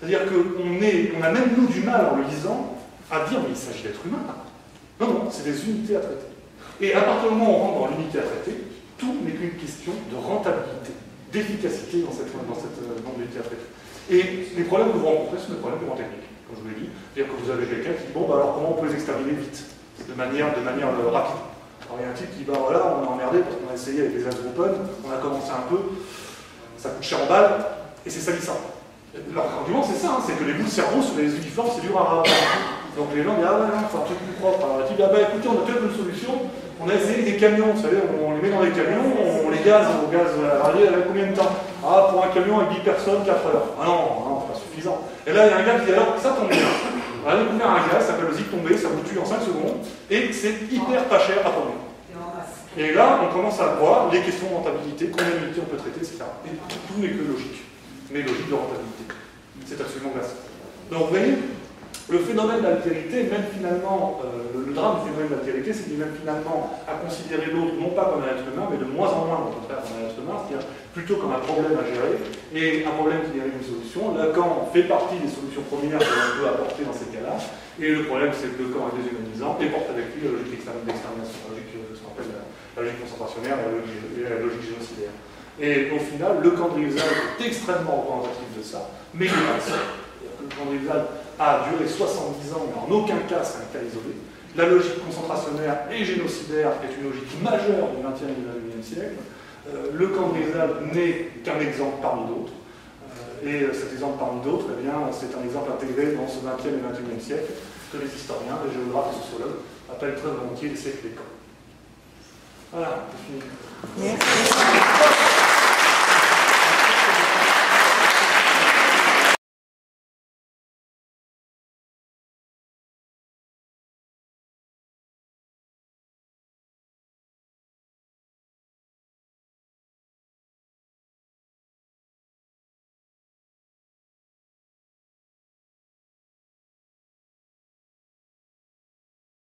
C'est-à-dire qu'on a même nous du mal en le lisant à dire mais il s'agit d'être humain. Non, non, c'est des unités à traiter. Et à partir du moment où on rentre dans l'unité à traiter, tout n'est qu'une question de rentabilité, d'efficacité dans cette unité à traiter. Et les problèmes que vous rencontrez sont des problèmes purement techniques, comme je vous l'ai dit. C'est-à-dire que vous avez quelqu'un qui dit bon, bah alors comment on peut les exterminer vite, de manière rapide. Alors il y a un type qui dit bah voilà, on a emmerdé parce qu'on a essayé avec les Open, on a commencé un peu, ça coûte cher en balles, et c'est salissant. Leur argument c'est ça, hein, c'est que les bouts de cerveau sur les uniformes c'est dur à rabattre. Donc les gens disent ah ouais non, faut un truc plus propre. Alors le type dit ah bah écoutez, on a peut-être une solution, on a essayé des camions, vous savez, on les met dans des camions, on les gaze au gaz radié avec combien de temps? Ah pour un camion avec 10 personnes, 4 heures. Ah non, c'est pas suffisant. Et là il y a un gars qui dit alors ça tombe bien. On a découvert un gaz, ça s'appelle le zip tombé, ça vous tue en 5 secondes, et c'est hyper pas cher à produire. Et là, on commence à voir les questions de rentabilité, combien d'unités on peut traiter, etc. Et tout n'est que logique, mais logique de rentabilité. C'est absolument classique. Donc vous voyez, le phénomène d'altérité, même finalement, le drame du phénomène d'altérité, c'est qu'il même finalement à considérer l'autre non pas comme un être humain, mais de moins en moins au contraire comme un être humain, c'est-à-dire plutôt comme un problème à gérer, et un problème qui mérite une solution. Lacan fait partie des solutions premières que l'on peut apporter dans ces cas-là, et le problème c'est que le camp est déshumanisant et porte avec lui la logique d'extermination, la logique, ce qu'on appelle la logique concentrationnaire et la logique génocidaire. Et au final, le camp de Rivesaltes est extrêmement représentatif de ça, mais il est pas seul. Le camp de Rivesaltes a duré 70 ans, mais en aucun cas c'est un cas isolé. La logique concentrationnaire et génocidaire est une logique majeure du XXe et du XXIe siècle. Le camp de Rivesaltes n'est qu'un exemple parmi d'autres. Et cet exemple parmi d'autres, eh bien, c'est un exemple intégré dans ce XXe et XXIe siècle que les historiens, les géographes et sociologues appellent très volontiers les siècles des camps. Voilà, c'est fini. Merci.